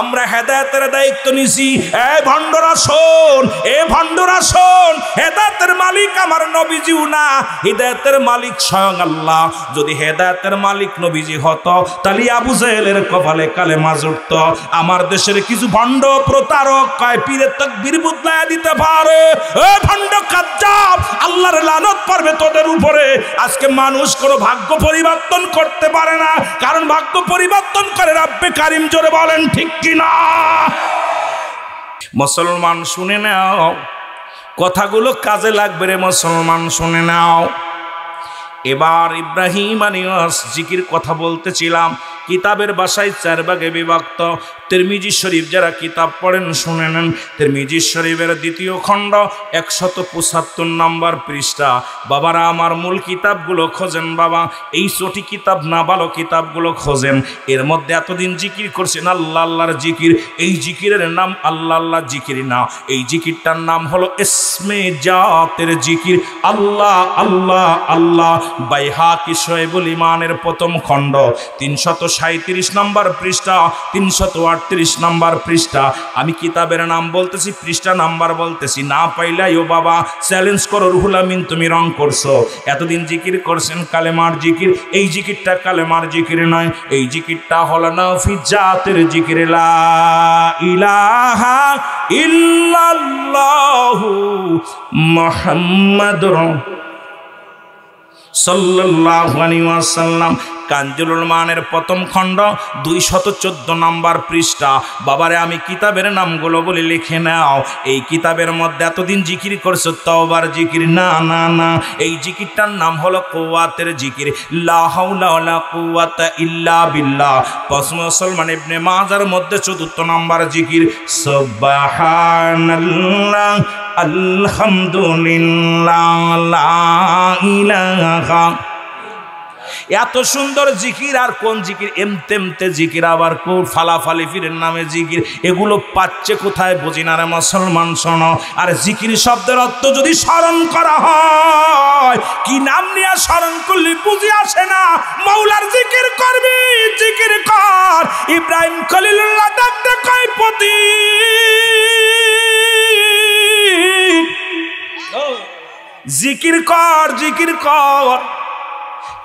আমরা হেদায়েতের দায়িত্ব নিছি। এ ভণ্ডরা শোন, এ ভণ্ডরা শোন, হেদায়েতের মালিক আমার নবীজিও না, হিদায়াতের মালিক স্বয়ং আল্লাহ। যদি হেদায়েতের মালিক নবীজি হতো তাহলে আবু জাহেলের কপালে কালেমা জুড়তো। আমার দেশের কিছু ভণ্ড প্রতারক কয় পীরের তাকবীর বদলায়া দিতে পারে। এ ভণ্ড কাজ্জাব, আল্লাহর লানত পড়বে তোদের উপরে। আজকে মানুষ কোনো ভাগ্য পরিবর্তন করতে পারে না, কারণ ভাগ্য পরিবর্তন করে রব্বে কারীম। জোরে বলেন ঠিক কিনা? মুসলমান শুনে নাও, কথাগুলো কাজে লাগবে রে মুসলমান, শুনে নাও। এবার ইব্রাহিম আলাইহিস জিকির কথা বলতেছিলাম। কিতাবের ভাষায় 4 ভাগে বিভক্ত। তিরমিজি শরীফ যারা কিতাব পড়েন শুনে নেন। তিরমিজি শরীফের 2য় খণ্ড 175 নম্বর পৃষ্ঠা। বাবারা আমার মূল কিতাবগুলো খোঁজেন বাবা, এই ছোটি কিতাব না, ভালো কিতাবগুলো খোঁজেন। এর মধ্যে এতদিন জিকির করছেন আল্লাহ আল্লাহর জিকির, এই জিকিরের নাম আল্লাহ আল্লাহ জিকির না, এই জিকিরটার নাম হলো ইসমে জাতের জিকির, আল্লাহ আল্লাহ আল্লাহ। বাইহাকি শোয়েবুল ইমানের 1ম খণ্ড 300 337 নম্বর পৃষ্ঠা, 338 নম্বর পৃষ্ঠা। আমি কিতাবের নাম বলতেছি, পৃষ্ঠা নাম্বার বলতেছি, না পাইলে ও বাবা চ্যালেঞ্জ করো, রুহুল আমিন তুমি রং করছো। এতদিন জিকির করছেন কালেমার জিকির, এই জিকিরটা কালেমার জিকির নয়, এই জিকিরটা হলো নাফিজাতের জিকির, লা ইলাহা ইল্লাল্লাহু মুহাম্মাদুর সাল্লাল্লাহু আলাইহি ওয়াসাল্লাম। কানজুল উলমানের প্রথম খণ্ড 214 নম্বর পৃষ্ঠা। বাবারে আমি কিতাবের নামগুলো বলে লিখে নাও। এই কিতাবের মধ্যে এতদিন জিকির করছো তওবার জিকির, না না না, এই জিকিরটার নাম হলো কুওয়াতের জিকির, লা হাওলা ওয়ালা কুওয়াতা ইল্লা বিল্লাহ। মুসলমান ইবনে মাজার মধ্যে 4 নম্বর জিকির, সুবহানাল্লাহ আলহামদুলিল্লাহ লা ইলাহা। এত সুন্দর জিকির আর কোন জিকির? এমতেমতে জিকির, আবার কোন ফালাফালি ফিরের নামে জিকির, এগুলো পাচ্ছে কোথায় বুঝি না রে মুসলমান। শোনো, আর জিকির শব্দের অর্থ যদি স্মরণ করা হয়, কি নাম নিয়ে স্মরণ করলে বুঝে আসে না। মাওলার জিকির করবি, জিকির কর। ইব্রাহিম খলিলুল্লাহ ডাকতে কয় পতি, জিকির কর, জিকির কর।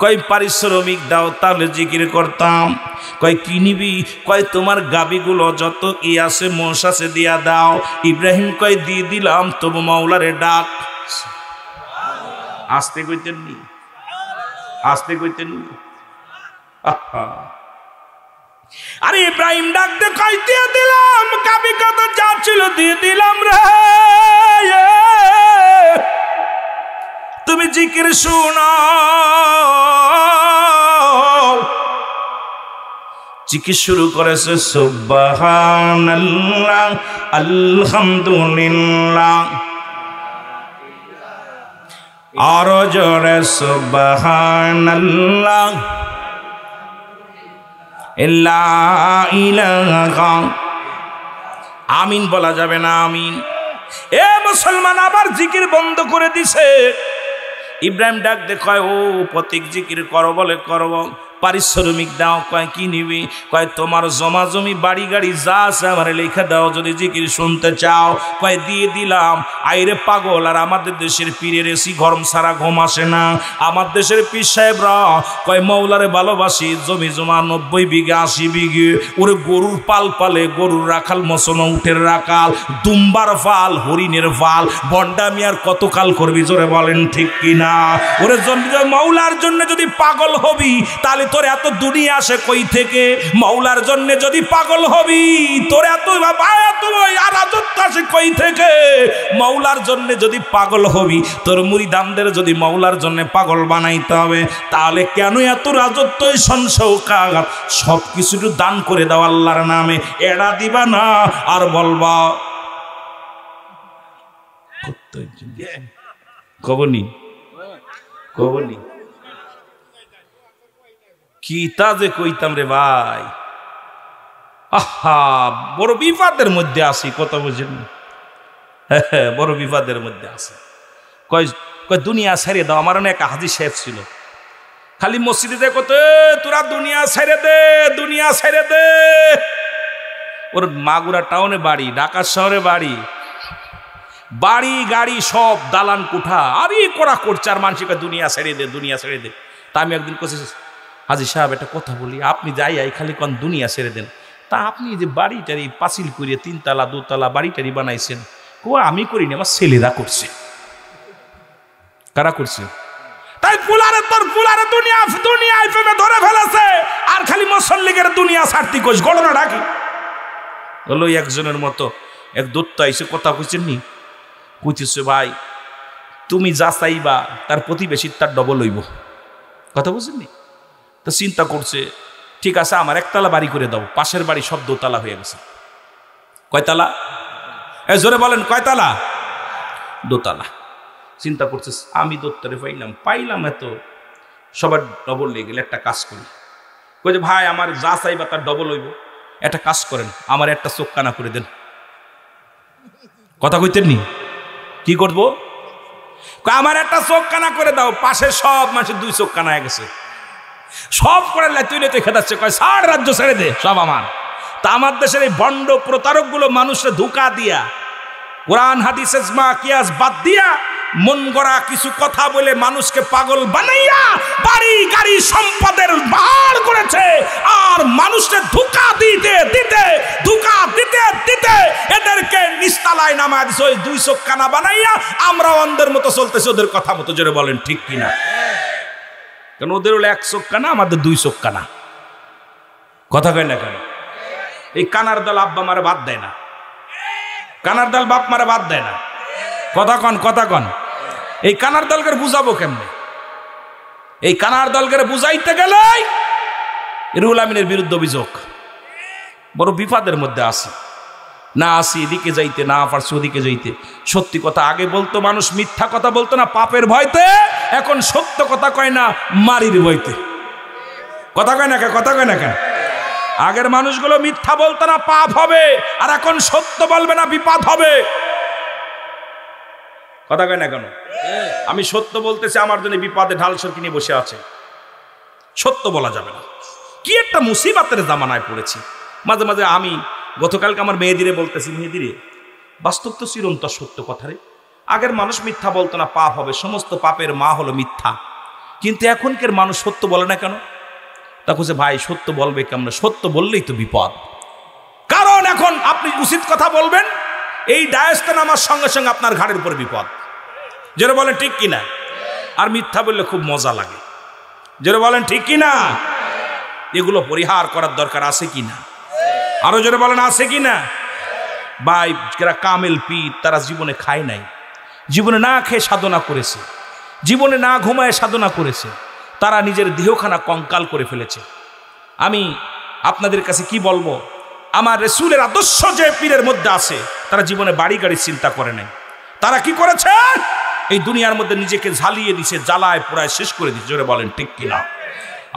কয় পারিশ্রমিক দাও, তাহলে জিকির করতাম। কয় কি নিবি? কয় তোমার গাবিগুলো যত কি আছে, মোষ আছে, দিয়া দাও। ইব্রাহিম কয় দিয়ে দিলাম, তবু মাওলারে ডাক। আসতে কইতেন নি, আসতে কইতেন নি। আরে ইব্রাহিম ডাক দে কয় দিয়ে দিলাম, গাবি কত যা ছিল দিয়ে দিলাম রে। তুমি জিকির শুনো। জিকির শুরু করেছে, সুবহানাল্লাহ আলহামদুলিল্লাহ, আরো জোরে সুবহানাল্লাহ লা ইলাহা। আমিন বলা যাবে না, আমিন। এ মুসলমান আবার জিকির বন্ধ করে দিছে। ইব্রাহিম ডাক দে কয়, ও প্রতীক জিকির করো, বলে করব। পারিশ্রমিক দাও, কয় কি নিবি? কয় তোমার জমা জমি বাড়ি গাড়ি যা আছে আমার লেখা দাও, যদি জিকির শুনতে চাও। কয় দিয়ে দিলাম। আইরে পাগল, আর আমাদের দেশের পীরের এসি গরম ছাড়া ঘুম আসে না। আমার দেশের পীর সাহেবরা কয় মাওলারে ভালোবাসি, জমি জমা 90 বিঘা 80 বিঘে, ওরে গরুর পাল পালে, গরুর রাখাল, মসন উঠের রাখাল, দুম্বার পাল, হরিণের পাল। বন্ডামি আর কতকাল করবি, জোরে বলেন ঠিক কিনা? ওরে মাওলার জন্য যদি পাগল হবি, তাহলে তোর এত দুনিয়া আসে কই থেকে? মাওলার জন্য যদি পাগল হবি, তোর এত রাজত্ব আসে কই থেকে? মাওলার জন্য যদি পাগল হবি, তোর মুরিদানদের যদি মাওলার জন্য পাগল বানাইতে হবে, তাহলে কেন এত রাজত্ব, সংসৌকাত সব কিছু দান করে দাও আল্লাহর নামে। এড়া দিবা না, আর বলবা কবনি কবনি কি তা যে কইতাম রে ভাই। আহা, বড় বিপদের মধ্যে আসি, কথা বুঝেন? হ্যাঁ, বড় বিপদের মধ্যে আছে। কয় কয় দুনিয়া ছেড়ে দাও। আমার অনেক হাজি সাহেব ছিল, খালি মসজিদে যে কত, তোরা দুনিয়া ছেড়ে দে, দুনিয়া ছেড়ে দে। ওর মাগুরা টাউনে বাড়ি, ঢাকা শহরে বাড়ি, বাড়ি গাড়ি সব দালান কোঠা, আরে করা করছে। আর মানুষকে দুনিয়া ছেড়ে দে, দুনিয়া ছেড়ে দে। তা আমি একদিন কোথায়, হাজি সাহেব একটা কথা বলি, আপনি যাই খালি কোন দুনিয়া ছেড়ে দেন, তা আপনি যে বাড়িটারি পাঁচিল করিয়ে 3 তলা 2 তলা বাড়িটারি বানাইছেন, আমি করিনি, আমার ছেলেরা করছে। কারা করছে? তাই পুলারে তোর পুলারে দুনিয়া দুনিয়ায় প্রেমে ধরে ফেলেছে, আর খালি মুসল্লিগের দুনিয়া ছাড়তি কোষ। ঘটনা ডাকি হলো একজনের মতো এক দত্ত আইসে কথা কইছেন নি, কইতেছে ভাই তুমি যা চাইবা তার প্রতিবেশীর তার ডবল হইব। কথা বুঝছেন নি? তো চিন্তা করছে, ঠিক আছে আমার 1 তলা বাড়ি করে দাও, পাশের বাড়ি সব 2 তলা হয়ে গেছে। কয়তলা? এ জোরে বলেন, কয়তলা? 2 তলা। চিন্তা করছে, আমি দত্তরে পাইলাম এত, সবার ডবল লেগে গেলে একটা কাজ করি। কই যে ভাই আমার যা চাইবা তার ডবল হইব, একটা কাজ করেন, আমার একটা চোখ কানা করে দেন। কথা কইতেন নি? কি করবো? আমার একটা চোখ কানা করে দাও। পাশে সব মানুষের 2 চোখ কানা হয়ে গেছে। সব করে তুই খেদাচ্ছে, কয় ছাড়, রাজ্য ছেড়ে দে, সব আমার। তা আমার দেশের এই ভণ্ড প্রতারক গুলো মানুষকে ধোঁকা দিয়া, কোরআন হাদিস ইজমা কিয়াস বাদ দিয়া, মন গড়া কিছু কথা বলে মানুষকে পাগল বানাইয়া বাড়ি গাড়ি সম্পদের বাহার করেছে। আর মানুষকে ধোঁকা দিতে দিতে এদেরকে নিস্তালায় নামায় দিছে, ওই 2 চোখ কানা বানাইয়া আমরা অন্ধের মতো চলতেছি ওদের কথা মতো। জোরে বলেন ঠিক কিনা? কারণ ওদের হলো 1 চোখ কানা, আমাদের 2 চোখ কানা। কথা কয় না কেন? এই কানার দল আব্বা মারে বাদ দেয় না, কানার দল বাপ মারে বাদ দেয় না। কথা কন। এই কানার দলকে বুঝাবো কেমনে? এই কানার দলকে বুঝাইতে গেলে রুহুল আমিনের বিরুদ্ধে অভিযোগ, বড় বিপদের মধ্যে আসি না, আসি এদিকে যাইতে, না পারছি ওদিকে যাইতে। সত্যি কথা আগে বলতো মানুষ, মিথ্যা কথা বলতো না পাপের ভয়তে, এখন সত্য কথা কয় না মারির ভয়তে। কথা কয় না কেন? আগের মানুষগুলো মিথ্যা বলতো না পাপ হবে, আর এখন সত্য বলবে না বিপদ হবে। কথা কয় না কেন? আমি সত্য বলতেছি, আমার জন্য বিপদে ঢাল সরকি নিয়ে বসে আছে, সত্য বলা যাবে না। কি একটা মুসিবতের জামানায় পড়েছি। মাঝে মাঝে আমি গতকালকে আমার মেয়েদিরে বলতেছি, মেয়েদিরে বাস্তব তো চিরন্তর সত্য কথা রে। আগের মানুষ মিথ্যা বলতো না পাপ হবে, সমস্ত পাপের মা হলো মিথ্যা। কিন্তু এখনকার মানুষ সত্য বলে না কেন? তা খুঁজে ভাই সত্য বলবে কেমন? সত্য বললেই তো বিপদ। কারণ এখন আপনি উচিত কথা বলবেন, এই ডায়াসটা নামার সঙ্গে সঙ্গে আপনার ঘাড়ের উপর বিপদ। যেটা বলেন ঠিক কিনা? আর মিথ্যা বললে খুব মজা লাগে। যেটা বলেন ঠিক কিনা? এগুলো পরিহার করার দরকার আছে কিনা? আরো জোরে বলেন আছে কিনা? ভাই যারা কামেল পীর, তারা জীবনে খায় নাই, জীবনে না খেয়ে সাধনা করেছে, জীবনে না ঘুমায় সাধনা করেছে, তারা নিজের দেহখানা কঙ্কাল করে ফেলেছে। আমি আপনাদের কাছে কি বলবো, আমার রাসূলের আদর্শ যে পীরের মধ্যে আছে, তারা জীবনে বাড়ি গাড়ি চিন্তা করে নাই। তারা কি করেছে? এই দুনিয়ার মধ্যে নিজেকে ঝালিয়ে দিছে, জ্বালায় পোড়ায় শেষ করে দিচ্ছে। জোরে বলেন ঠিক কিনা?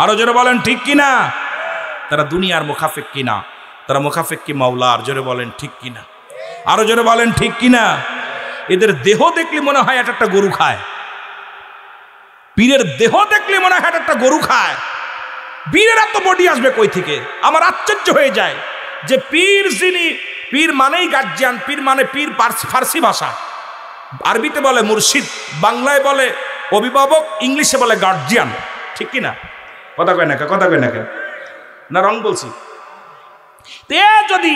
আরো জোরে বলেন ঠিক কিনা? তারা দুনিয়ার মুখাফেক কিনা? তারা মুখাফেক কি মাওলার? জোরে বলেন ঠিক কিনা? আরো জোরে বলেন ঠিক কিনা? এদের দেহ দেখলে মনে হয় একটা গরু খায়, পীরের দেহ দেখলে মনে হয় একটা গরু খায়। পীরের এত বডি আসবে কই থেকে? আমার আশ্চর্য হয়ে যায় যে পীর, যিনি পীর মানেই গার্জিয়ান, পীর মানে পীর ফার্সি ভাষা, আরবিতে বলে মুর্শিদ, বাংলায় বলে অভিভাবক, ইংলিশে বলে গার্জিয়ান। ঠিক কিনা? কথা কয় না কেন? না রং বলছি? যদি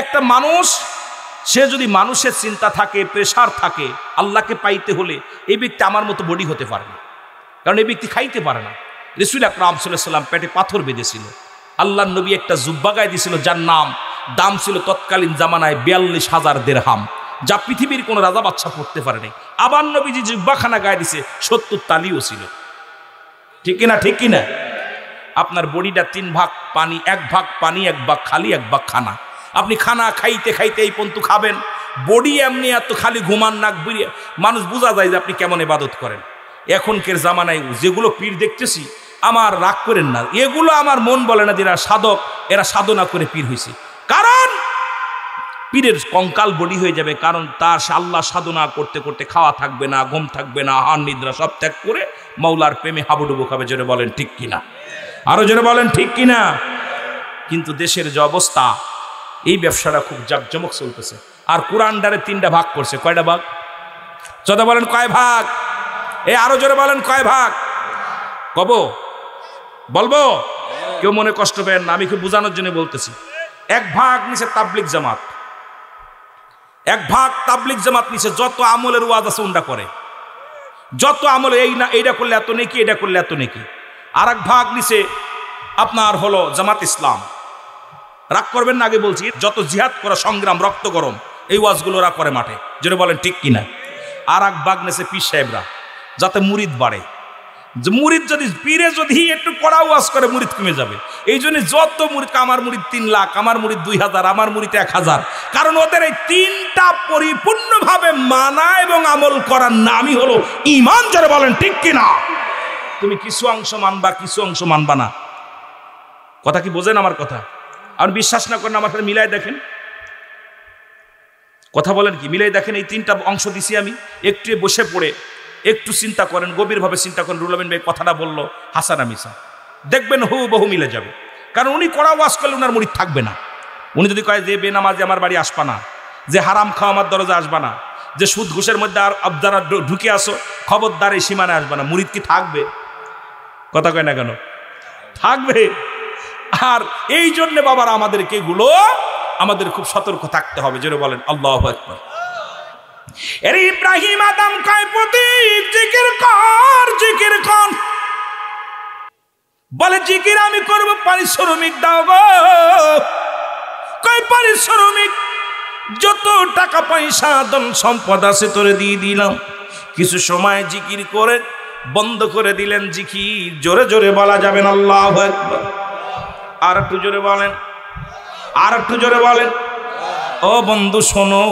একটা মানুষ, সে যদি মানুষের চিন্তা থাকে, প্রেশার থাকে, আল্লাহকে পাইতে হলে এই ব্যক্তি আমার মতো বডি হতে পারে না। কারণ এই ব্যক্তি খাইতে পারে না। রাসূল আকরাম সাল্লাল্লাহু আলাইহি ওয়াসাল্লাম পেটে পাথর বেঁধেছিল। আল্লাহর নবী একটা জুব্বা গায়ে দিয়েছিল, যার দাম ছিল তৎকালীন জামানায় 42,000 দিরহাম, যা পৃথিবীর কোনো রাজা বাদশা পড়তে পারে নাই। আবার নবীজি জুব্বাখানা গায়ে দিছে, 70 তালিও ছিল। ঠিক কিনা? আপনার বডিটা 3 ভাগ পানি, 1 ভাগ পানি, 1 ভাগ খালি, 1 ভাগ খানা। আপনি খানা খাইতে খাইতে এই পন্তু খাবেন, বডি এমনি এত খালি ঘুমান নাক বিরিয়ে, মানুষ বোঝা যায় যে আপনি কেমন ইবাদত করেন। এখনকার জামানায় যেগুলো পীর দেখতেছি, আমার রাগ করেন না, এগুলো আমার মন বলে না যে এরা সাধক, এরা সাধনা করে পীর হয়েছে। কারণ পীরের কঙ্কাল বডি হয়ে যাবে, কারণ তার আল্লাহ সাধনা করতে করতে খাওয়া থাকবে না, ঘুম থাকবে না, হার নিদ্রা সব ত্যাগ করে মাওলার প্রেমে হাবুডুবু খাবে। জোরে বলেন ঠিক কিনা? আরো জোরে বলেন ঠিক কিনা? কিন্তু দেশের যে অবস্থা, এই ব্যবসাটা খুব জাকজমক চলতেছে। আর কোরআনটারে 3টা ভাগ করছে। কয়টা ভাগ? চোদ্দ বলেন কয় ভাগ? আরো জোরে বলেন কয় ভাগ? বলবো? কেউ মনে কষ্ট পেন না, আমি খুব বোঝানোর জন্য বলতেছি। 1 ভাগ নিচে তাবলিগ জামাত, 1 ভাগ তাবলিগ জামাত নিচে যত আমলের ওয়াজ আছে উন্ডা করে, যত আমল, এই না এইটা করলে এত নেকি, এটা করলে এত নেকি। আর 1 ভাগ নিচে আপনার হলো জামাত ইসলাম। রাগ করবেন না, আগে বলছি, যত জিহাদ করা, সংগ্রাম, রক্ত গরম, এই ওয়াজগুলো ওরা করে মাঠে। যেটা বলেন ঠিক কিনা? আর 1 ভাগ নিচে পীর সাহেবরা, যাতে মুরিদ বাড়ে। মুরিদ যদি পীরে যদি একটু কড়া ওয়াজ করে, মুরিদ কমে যাবে। এই জন্য যত মুরিদ, আমার মুরিদ 3 লাখ, আমার মুরিদ 2000, আমার মুরিদ 1000। কারণ ওদের এই 3টা পরিপূর্ণভাবে মানা এবং আমল করার নামই হলো ঈমান। যারা বলেন ঠিক কিনা? তুমি কিছু অংশ মানবা, কিছু অংশ মানবা না। কথা কি বোঝেন আমার কথা? আর বিশ্বাস না করেন, আমার সাথে মিলাই দেখেন। কথা বলেন কি? মিলাই দেখেন। এই 3টা অংশ দিছি আমি, একটু বসে পড়ে একটু চিন্তা করেন, গভীরভাবে চিন্তা করেন। রুহুল আমিন ভাই কথাটা বললো হাসানা মিসা, দেখবেন হুবহু মিলে যাবে। কারণ উনি কড়া ওয়াজ করলে উনার মুরিদ থাকবে না। উনি যদি কয় যে বেনামাজি আমার বাড়ি আসবা না, যে হারাম খাওয়া আমার দরজা আসবা না, যে সুদ ঘুষের মধ্যে আর আপনারা ঢুকে আসো, খবরদার এই সীমানে আসবা না, মুরিদ কি থাকবে? কথা কয় না কেন? থাকবে। আর এই জন্য বাবারা আমাদেরকে এগুলো আমাদের খুব সতর্ক থাকতে হবে। জোরে বলেন আল্লাহু আকবার। এর ইব্রাহিম আদম কয় প্রতীক জিকির কর, জিকির কর। বলে জিকির আমি করব, পারিশ্রমিক দাও গো। কয় পারিশ্রমিক? যত টাকা পয়সা ধন সম্পদ আছে তোরে দিয়ে দিলাম। কিছু সময় জিকির করে বন্ধ করে দিলেন জিকির। জোরে জোরে বলা যাবেন আল্লাহু আকবার। আর একটু জোরে বলেন, আর একটু জোরে বলেন। ও বন্ধু শোনো,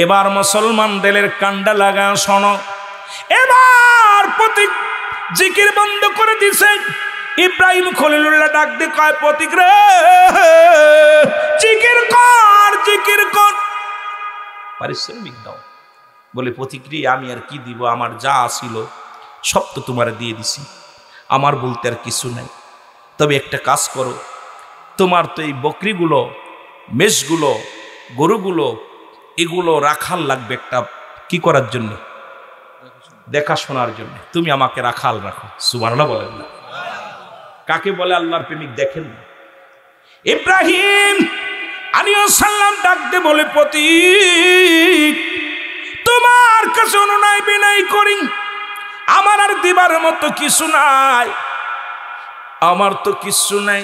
এবার মুসলমান দিলের কান্ডা লাগা শোনো। এবার প্রতীক জিকির বন্ধ করে দিছে। ইব্রাহিম খলিলুল্লাহ ডাক দিয়ে কয় প্রতীক রে জিকির কর, জিকির কর, পারিশ্রমিক দাও। বলে প্রতীক রে আমি আর কি দিব, আমার যা ছিল সব তো তোমার দিয়ে দিছি, আমার বলতে আর কিছু নাই। তবে একটা কাজ করো, তোমার তো এই বকরিগুলো, মেষগুলো, গরুগুলো এগুলো রাখাল লাগবে একটা কি করার জন্য, দেখাশোনার জন্য। তুমি আমাকে রাখাল রাখো। সুবহানাল্লাহ বলেন না? কাকে বলে আল্লাহর প্রেমিক দেখেন না? ইব্রাহিম আলাইহিস সালাম ডাকতে বলে প্রতীক তোমার কাছে অনুনয় বিনয় করি, আমার আর দিবার মতো কিছু নাই, আমার তো কিছু নাই।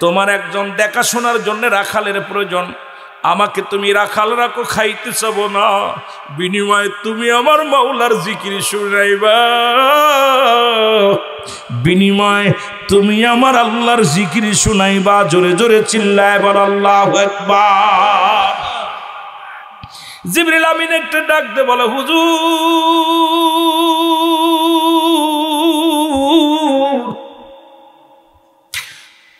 তোমার একজন দেখাশোনার জন্য রাখালের প্রয়োজন, আমাকে তুমি রাখাল রাখো, খাইতে চাব না, বিনিময়ে তুমি আমার মাওলার জিকির শুনাইবা, বিনিময়ে তুমি আমার আল্লাহর জিকির শুনাইবা। জোরে জোরে চিল্লায় বল আল্লাহু আকবার। জিবরিল আমিন একটা ডাক দে বলে হুজুর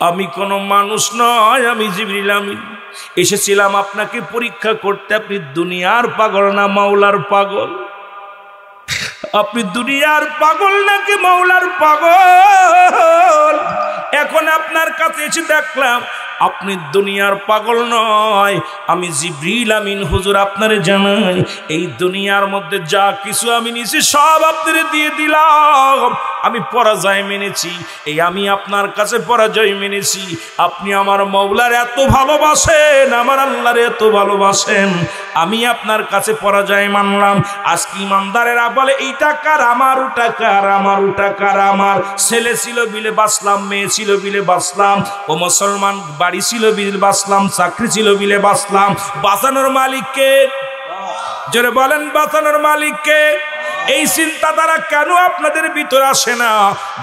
আমি কোনো মানুষ নয়, আমি জিবরিল আমিন এসেছিলাম আপনাকে পরীক্ষা করতে। আপনি দুনিয়ার পাগল না মাওলার পাগল? আপনি দুনিয়ার পাগল নাকি মাওলার পাগল? এখন আপনার কাছে এসে দেখলাম আপনি দুনিয়ার পাগল নয়, আমি জিবরিল আমিন হুজুর আপনারে জানাই এই দুনিয়ার মধ্যে যা কিছু আমি নিয়েছি সব আপনারে দিয়ে দিলাম। আমি পরাজয় মেনেছি, এই আমি আপনার কাছে পরাজয় মেনেছি। আপনি আমার মাওলার এত ভালোবাসেন, আমার আল্লাহর এত ভালোবাসেন, আমি আপনার কাছে পরাজয় মানলাম। আজকে ইমানদারেরা বলে এইটা কার, আমার ওটা কার, আমার ওটা কার। আমার ছেলে ছিল বিলে বাঁচলাম, মেয়ে ছিল বিলে বাঁচলাম, ও মুসলমান বাড়ি ছিল বিলে বাঁচলাম, চাকরি ছিল বিলে বাঁচলাম। বাঁচানোর মালিককে? জোরে বলেন বাঁচানোর মালিককে? এই চিন্তাধারা কেন আপনাদের ভিতরে আসে না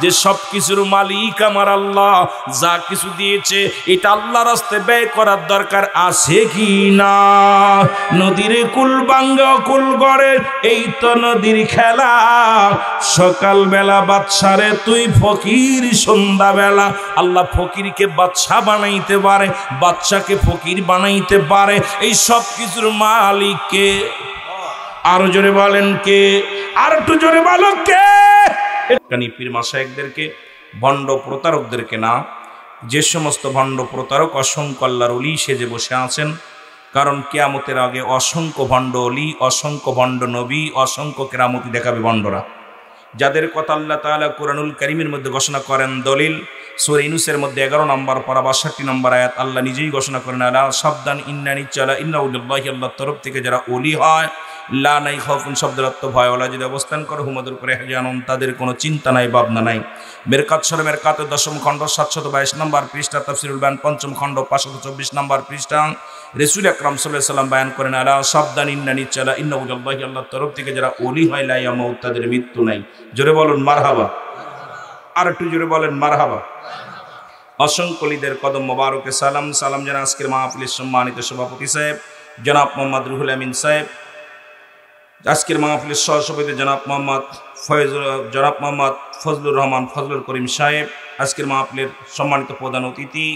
যে সব কিছুর মালিক আমার আল্লাহ, যা কিছু দিয়েছে এটা আল্লাহর রাস্তায় ব্যয় করার দরকার আছে কি না? নদীর কুল ভাঙ্গা কুল গড়ে এই তো নদীর খেলা, সকালবেলা বাদশারে তুই ফকির, সন্ধ্যাবেলা আল্লাহ ফকিরকে বাদশা বানাইতে পারে, বাদশাকে ফকির বানাইতে পারে। এই সব কিছুর মালিককে? আরো জোরে বলেন কে? আর একটু জোরে বলো কে? পীর মাশায়েখদেরকে, ভণ্ড প্রতারকদেরকে না, যে সমস্ত ভণ্ড প্রতারক অসংখ্য আল্লাহর ওলি সেজে বসে আছেন। কারণ কিয়ামতের আগে অসংখ্য ভণ্ড ওলি, অসংখ্য ভণ্ড নবী, অসংখ্য কেরামতি দেখাবে ভণ্ডরা, যাদের কথা আল্লাহ তাআলা কুরআনুল কারীমের মধ্যে ঘোষণা করেন। দলিল সূরা ইউনূসের মধ্যে 11 নম্বর পারা 62 নম্বর আয়াত আল্লাহ নিজেই ঘোষণা করেন, আলা সাবধান ইন্নানি চালা ইন্নাউলিল্লাহি, আল্লাহর তরফ থেকে যারা ওলি হয়, লা নাই খাউফুন শব্দের অর্থ ভয়, ওলা যদি অবস্থান করে হুমাদের উপরে হেজানুন, তাদের কোনো চিন্তা নাই, ভাবনা নাই। মেরকাত সূরা মেরকাতের 10ম খণ্ড 722 নম্বর পৃষ্ঠা, তাফসীরুল বায়ান 5ম খণ্ড 524 নম্বর পৃষ্ঠা রাসূল আকরাম সাল্লাল্লাহু আলাইহি ওয়াসাল্লাম বয়ান করেন, আলা সাবধান ইন্নানি চালা ইন্নাউলিল্লাহি, আল্লাহর তরফ থেকে যারা ওলি হয়, লা ইয়ামুত, তাদের মৃত্যু নাই। জোরে বলুন মারহাবা। আর একটু জোরে বলেন মারহাবা। অসংখ্য ওলিদের কদম মোবারকে সালাম। সালাম জানা আজকের মাহফিলের সম্মানিত সভাপতি সাহেব জনাব মোহাম্মদ রুহুল আমিন সাহেব, আজকের মাহফিলের সহসভাপতি জনাব মোহাম্মদ ফজলুর রহমান ফজলুল করিম সাহেব, আজকের মাহফিলের সম্মানিত প্রধান অতিথি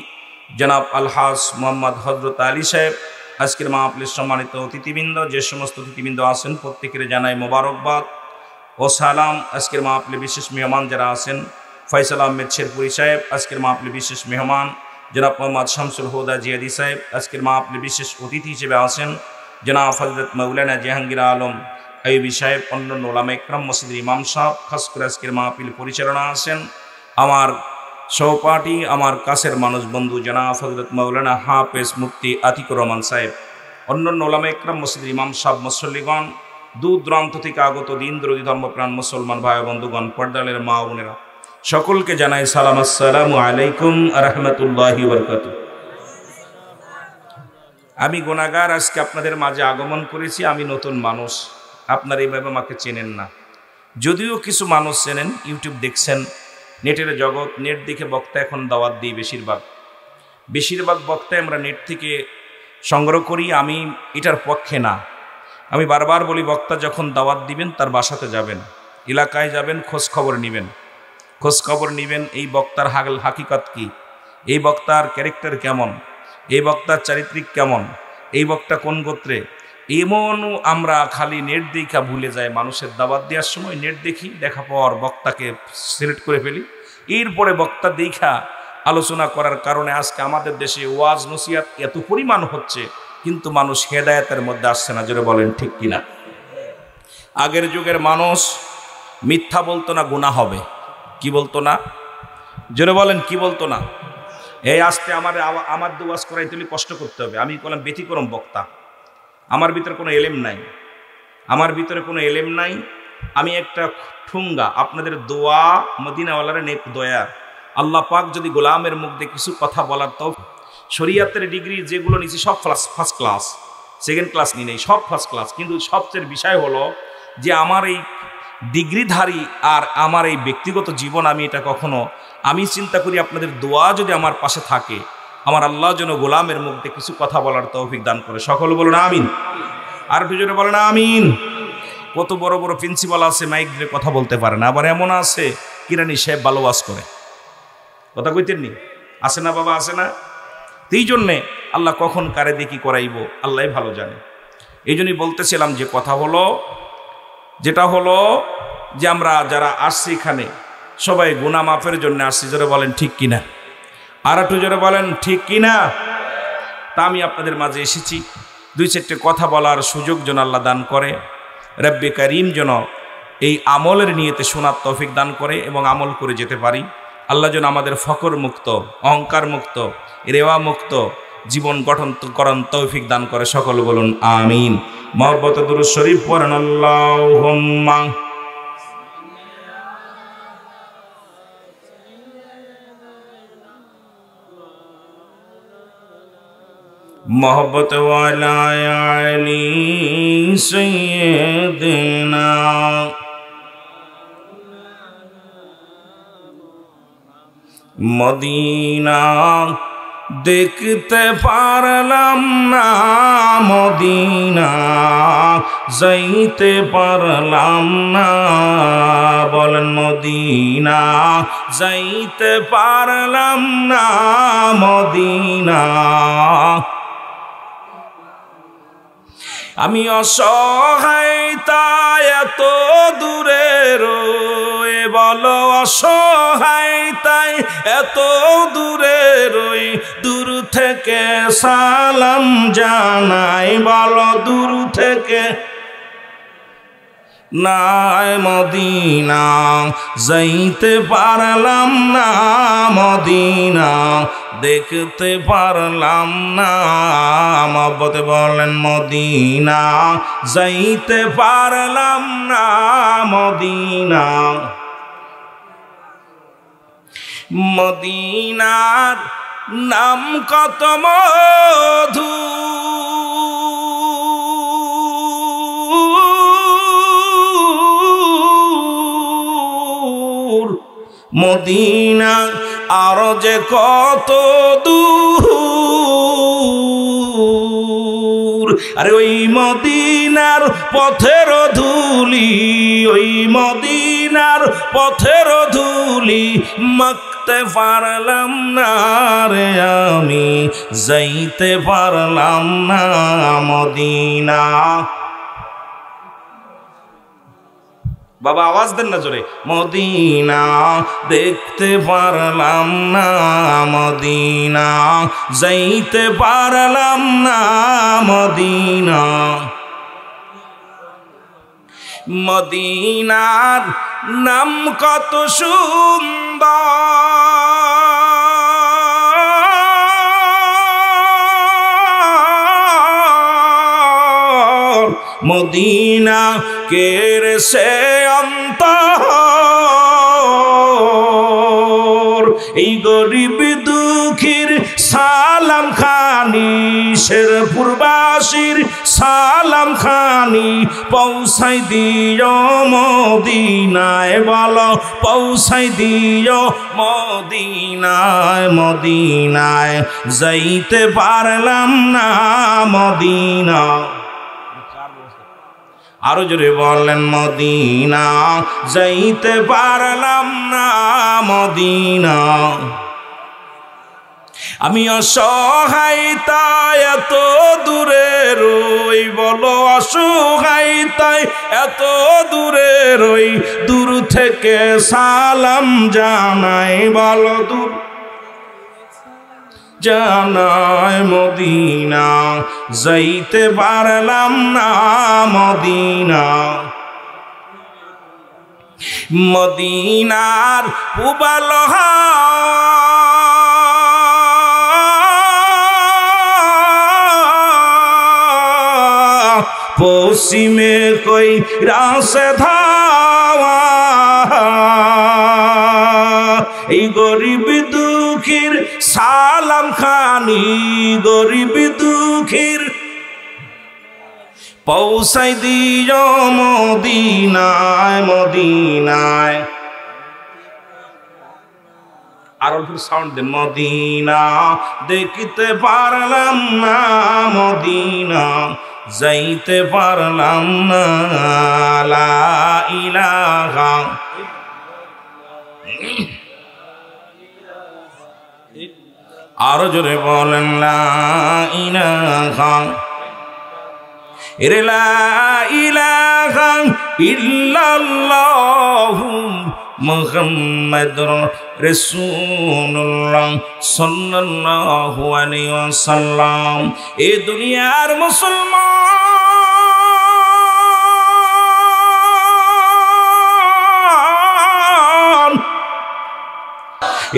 জনাব আলহাজ মোহাম্মদ হযরত আলী সাহেব, আজকের মাহফিলের সম্মানিত অতিথিবৃন্দ, যে সমস্ত অতিথিবৃন্দ আছেন প্রত্যেকের জানাই মোবারকবাদ ও সালাম। আজকের মাহফিলে বিশেষ মেহমান যারা আছেন ফয়সাল আহমেদ শেরপুরি সাহেব, আজকের মাহফিলে বিশেষ মেহমান জনাব মোহাম্মদ শামসুল হুদা জিয়াদি সাহেব, আজকের মাহফিলে বিশেষ অতিথি হিসেবে আছেন জনাব হযরত মাওলানা জাহাঙ্গীর আলম আইয়ুবী সাহেব, অন্যান্য ওলামা একরাম, মসজিদের ইমাম সাহেব। খাস করে আজকের মাহফিল পরিচালনা আছেন আমার সহপাঠী, আমার কাছের মানুষ বন্ধু জনাব হযরত মাওলানা হাফেজ মুফতি আতিকুর রহমান সাহেব, অন্যান্য ওলামা একরাম, মসজিদের ইমাম সাহেব, মুসল্লিগণ, দূর দূরান্ত থেকে আগত দিন দরদি ধর্মপ্রাণ মুসলমান ভাই বন্ধুগণ, পর্দালের মা বোনেরা, সকলকে জানাই সালাম, আসসালামু আলাইকুম রাহমাতুল্লাহি ওয়া বারাকাতুহু। আমি গুনাহগার, আজকে আপনাদের মাঝে আগমন করেছি। আমি নতুন মানুষ, আপনারা এইভাবে আমাকে চেনেন না, যদিও কিছু মানুষ চেনেন, ইউটিউব দেখছেন, নেটের জগৎ, নেট দেখে বক্তা এখন দাওয়াত দিই। বেশিরভাগ বক্তা আমরা নেট থেকে সংগ্রহ করি। আমি এটার পক্ষে না। আমি বারবার বলি, বক্তা যখন দাওয়াত দিবেন তার বাসাতে যাবেন, এলাকায় যাবেন, খোঁজ খবর নেবেন এই বক্তার হাকিকত কি, এই বক্তার ক্যারেক্টার কেমন, এই বক্তার চারিত্রিক কেমন, এই বক্তা কোন গোত্রে। এমনও আমরা খালি নেট দেখা ভুলে যাই। মানুষের দাওয়াত দেওয়ার সময় নেট দেখি, দেখা পর বক্তাকে সিলেক্ট করে ফেলি, এরপরে বক্তা দেখা আলোচনা করার কারণে আজকে আমাদের দেশে ওয়াজ নসিহত এত পরিমাণ হচ্ছে, কিন্তু মানুষ হেদায়েতের মধ্যে আসছে না। জোরে বলেন ঠিক কিনা? আগের যুগের মানুষ মিথ্যা বলতো না, গুনাহ হবে। কি বলতো না? জোরে বলেন, কি বলতো না? এই আজকে আমার ওয়াজ করাই তুমি কষ্ট করতে হবে। আমি বললাম ব্যতিক্রম বক্তা, আমার ভিতরে কোনো এলেম নাই, আমি একটা ঠুঙ্গা। আপনাদের দোয়া, মদিনাওয়ালার নেক দয়া, আল্লাহ পাক যদি গোলামের মুখ দিয়ে কিছু কথা বলার, তো শরীয়তের ডিগ্রি যেগুলো নিয়েছি সব ফার্স্ট ক্লাস, সেকেন্ড ক্লাস নিয়ে নেই, সব ফার্স্ট ক্লাস। কিন্তু সবচেয়ে বিষয় হলো যে আমার এই ডিগ্রিধারী আর আমার এই ব্যক্তিগত জীবন, আমি চিন্তা করি আপনাদের দোয়া যদি আমার পাশে থাকে, আমার আল্লাহ যেন গোলামের মুখ দিয়ে কিছু কথা বলার তৌফিক দান করে। সকল বলুন আমিন। আর দুজনে বলেন আমিন। কত বড় বড় প্রিন্সিপাল আছে, মাইক দিয়ে কথা বলতে পারে না। আবার এমন আছে কিরানি সাহেব ভালো ওয়াজ করে, কথা কইতেননি? আছে না বাবা, আছে না? এই জন্যে আল্লাহ কখন কারে দিয়ে কি করাইব আল্লাহ ভালো জানে। এই জন্যই বলতেছিলাম যে কথা হলো, যেটা হলো যে আমরা যারা আসছি এখানে সবাই গুনাহ মাফের জন্য আসছি। জোরে বলেন ঠিক কিনা? আর একটু জোরে বলেন ঠিক কিনা? তা আমি আপনাদের মাঝে এসেছি দুই চারটে কথা বলার সুযোগ যেন আল্লাহ দান করে, রব্বে কারীম যেন এই আমলের নিয়তে শোনার তৌফিক দান করে এবং আমল করে যেতে পারি। আল্লাহ যেন আমাদের ফকর মুক্ত, অহংকার মুক্ত, রেওয়া মুক্ত জীবন গঠন করার তৌফিক দান করে। সকল বলুন আমিন। মহব্বতে দুরূদ শরীফ পড়েন আল্লাহুম্মা। मोहब्बत वाला अली सैयदना मदीना देखते पारलाम ना, मदीना যাইতে পারলাম না। বলেন মদিনা যাইতে পারলাম না, মদিনা। আমি অসহায় তাই এত দূরে রই, বলো অসহায় তাই এত দূরে রই, দূর থেকে সালাম জানাই, বলো দূর থেকে নাই। মদিনা যাইতে পারলাম না, মদিনা দেখতে পারলাম না। মহব্বতে বলেন মদিনা যাইতে পারলাম না, মদিনা। মদিনার নাম কত মধু, মদিনা আর যে কত দূর। আরে ওই মদিনার পথের ধুলি, ওই মদিনার পথের ধুলি মাখতে পারলাম না রে, আমি যাইতে পারলাম না মদিনা। বাবা আওয়াজ দেন না জোরে, মদিনা দেখতে পারলাম না, মদিনা যাইতে পারলাম না, মদিনা। মদিনার নাম কত সুন্দর, মদিনা কের সে অন্তর। এই গরিব দুঃখীর সালাম খানি, শেরপুরবাসীর সালাম খানি পৌঁছাই দিও মদিনায়, বলো পৌঁছাই দিও মদিনায়। মদিনায় যাইতে পারলাম না, মদিনা। আরো জোরে বলেন, মদিনা যাইতে পারলাম না, মদিনা। আমি অসহায়তায় এত দূরে রই, বলো অসহায়তায় এত দূরে রই, দূর থেকে সালাম জানাই, বলো দূর জানাই। মদিনা যাইতে পারলাম না, মদিনা। মদিনার পুবালহা পশ্চিমে কই রাসে ধাওয়া, এই গরিব দুঃখীর সালাম খানি, গরিব দুঃখীর পৌঁছাই দিও মদিনায়, মদিনায়। আর সাউন্ড দে, মদিনা দেখতে পারলাম না, মদিনা যাইতে পারলাম না। লা ইলাহা আরো জোরে বলেন, লা ইলাহা লা ইলাহা ইল্লাল্লাহু মুহাম্মাদুর রাসূলুল্লাহ সাল্লাল্লাহু আলাইহি ওয়াসাল্লাম। এ দুনিয়ার মুসলমান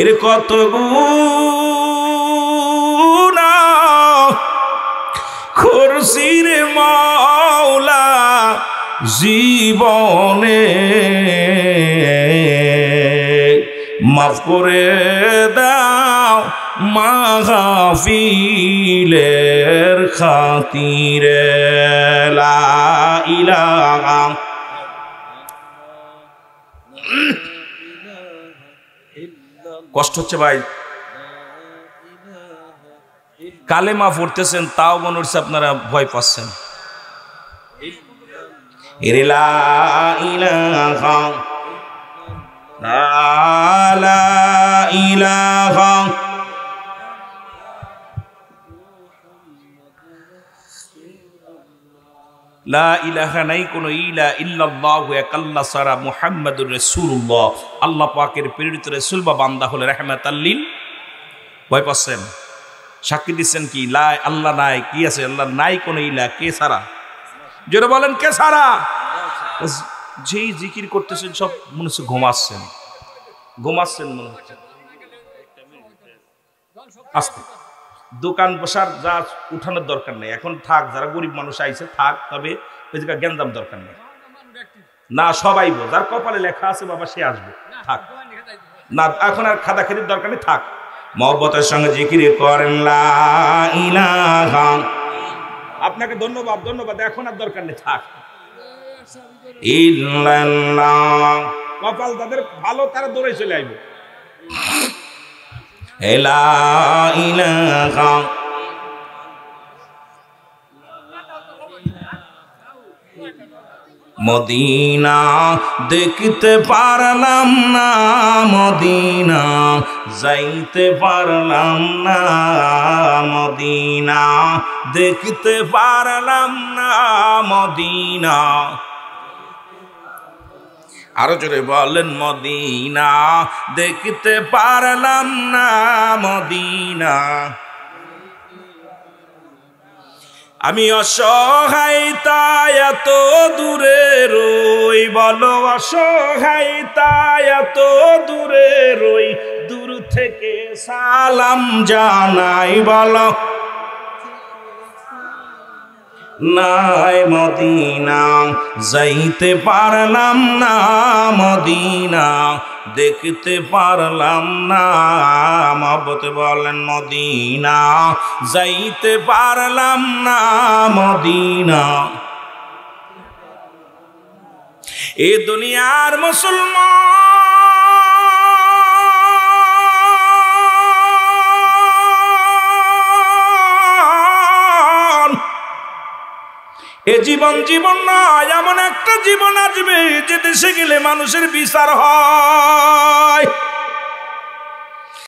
এর কত গুনাহ খুরসির মাওলা জীবনে মাফ করে দাও মাহফিলের খাতিরে। লা ইলাহা কষ্ট হচ্ছে ভাই, কালেমা পড়তেছেন তাও মনে হচ্ছে আপনারা ভয় পাচ্ছেন। লা ইলাহা লা ইলাহা লা ইলাহা নাই কোনো ইলা ইল্লাল্লাহু এক আল্লাহ ছাড়া মুহাম্মাদুর রাসূলুল্লাহ আল্লাহ পাকের প্রেরিত রাসূল বা বান্দা হলে রাহমাতাল লিল। ভয় পাচ্ছেন? সাক্ষী দিচ্ছেন কি লা আল্লাহ নাই, কি আছে আল্লাহ নাই কোনো ইলা, কে ছাড়া? জোরে বলেন কে ছাড়া? যেই জিকির করতেছেন সব মনে হচ্ছে ঘুমাচ্ছেন, ঘুমাচ্ছেন মনে হচ্ছে। আস্তে দোকান বসার যা উঠানোর দরকার নেই, এখন থাক, যারা গরিব মানুষ আইছে থাক, তবে ওই জায়গায় জ্ঞানদাম দরকার নেই না, সবাই যার কপালে লেখা আছে বাবা সে আসবে, থাক না, এখন আর খাদা খেদির দরকার নেই, থাক। মহব্বতের সঙ্গে জিকির করেন লা ইলাহা। আপনাকে ধন্যবাদ ধন্যবাদ, এখন আর দরকার নেই, থাক। ইল্লাল্লাহ কপাল তাদের ভালো, তারা দৌড়ে চলে আসবে। লা ইলাহা মদিনা দেখতে পারলাম না, মদিনা যাইতে পারলাম না, মদিনা দেখতে পারলাম না, মদিনা। আরো জোরে বলেন মদিনা দেখতে পারলাম না মদিনা। আমি অসহায় তাই এত দূরে রই, বলো অসহায় তাই এত দূরে রই, দূর থেকে সালাম জানাই বলো নাই মদিনা যাইতে পারলাম না মদিনা দেখতে পারলাম না। মহব্বত বলেন মদিনা যাইতে পারলাম না মদিনা। এ দুনিয়ার মুসলমান, এ জীবন নয়, এমন একটা জীবন আসবে যে দেশে গেলে মানুষের বিচার হয়।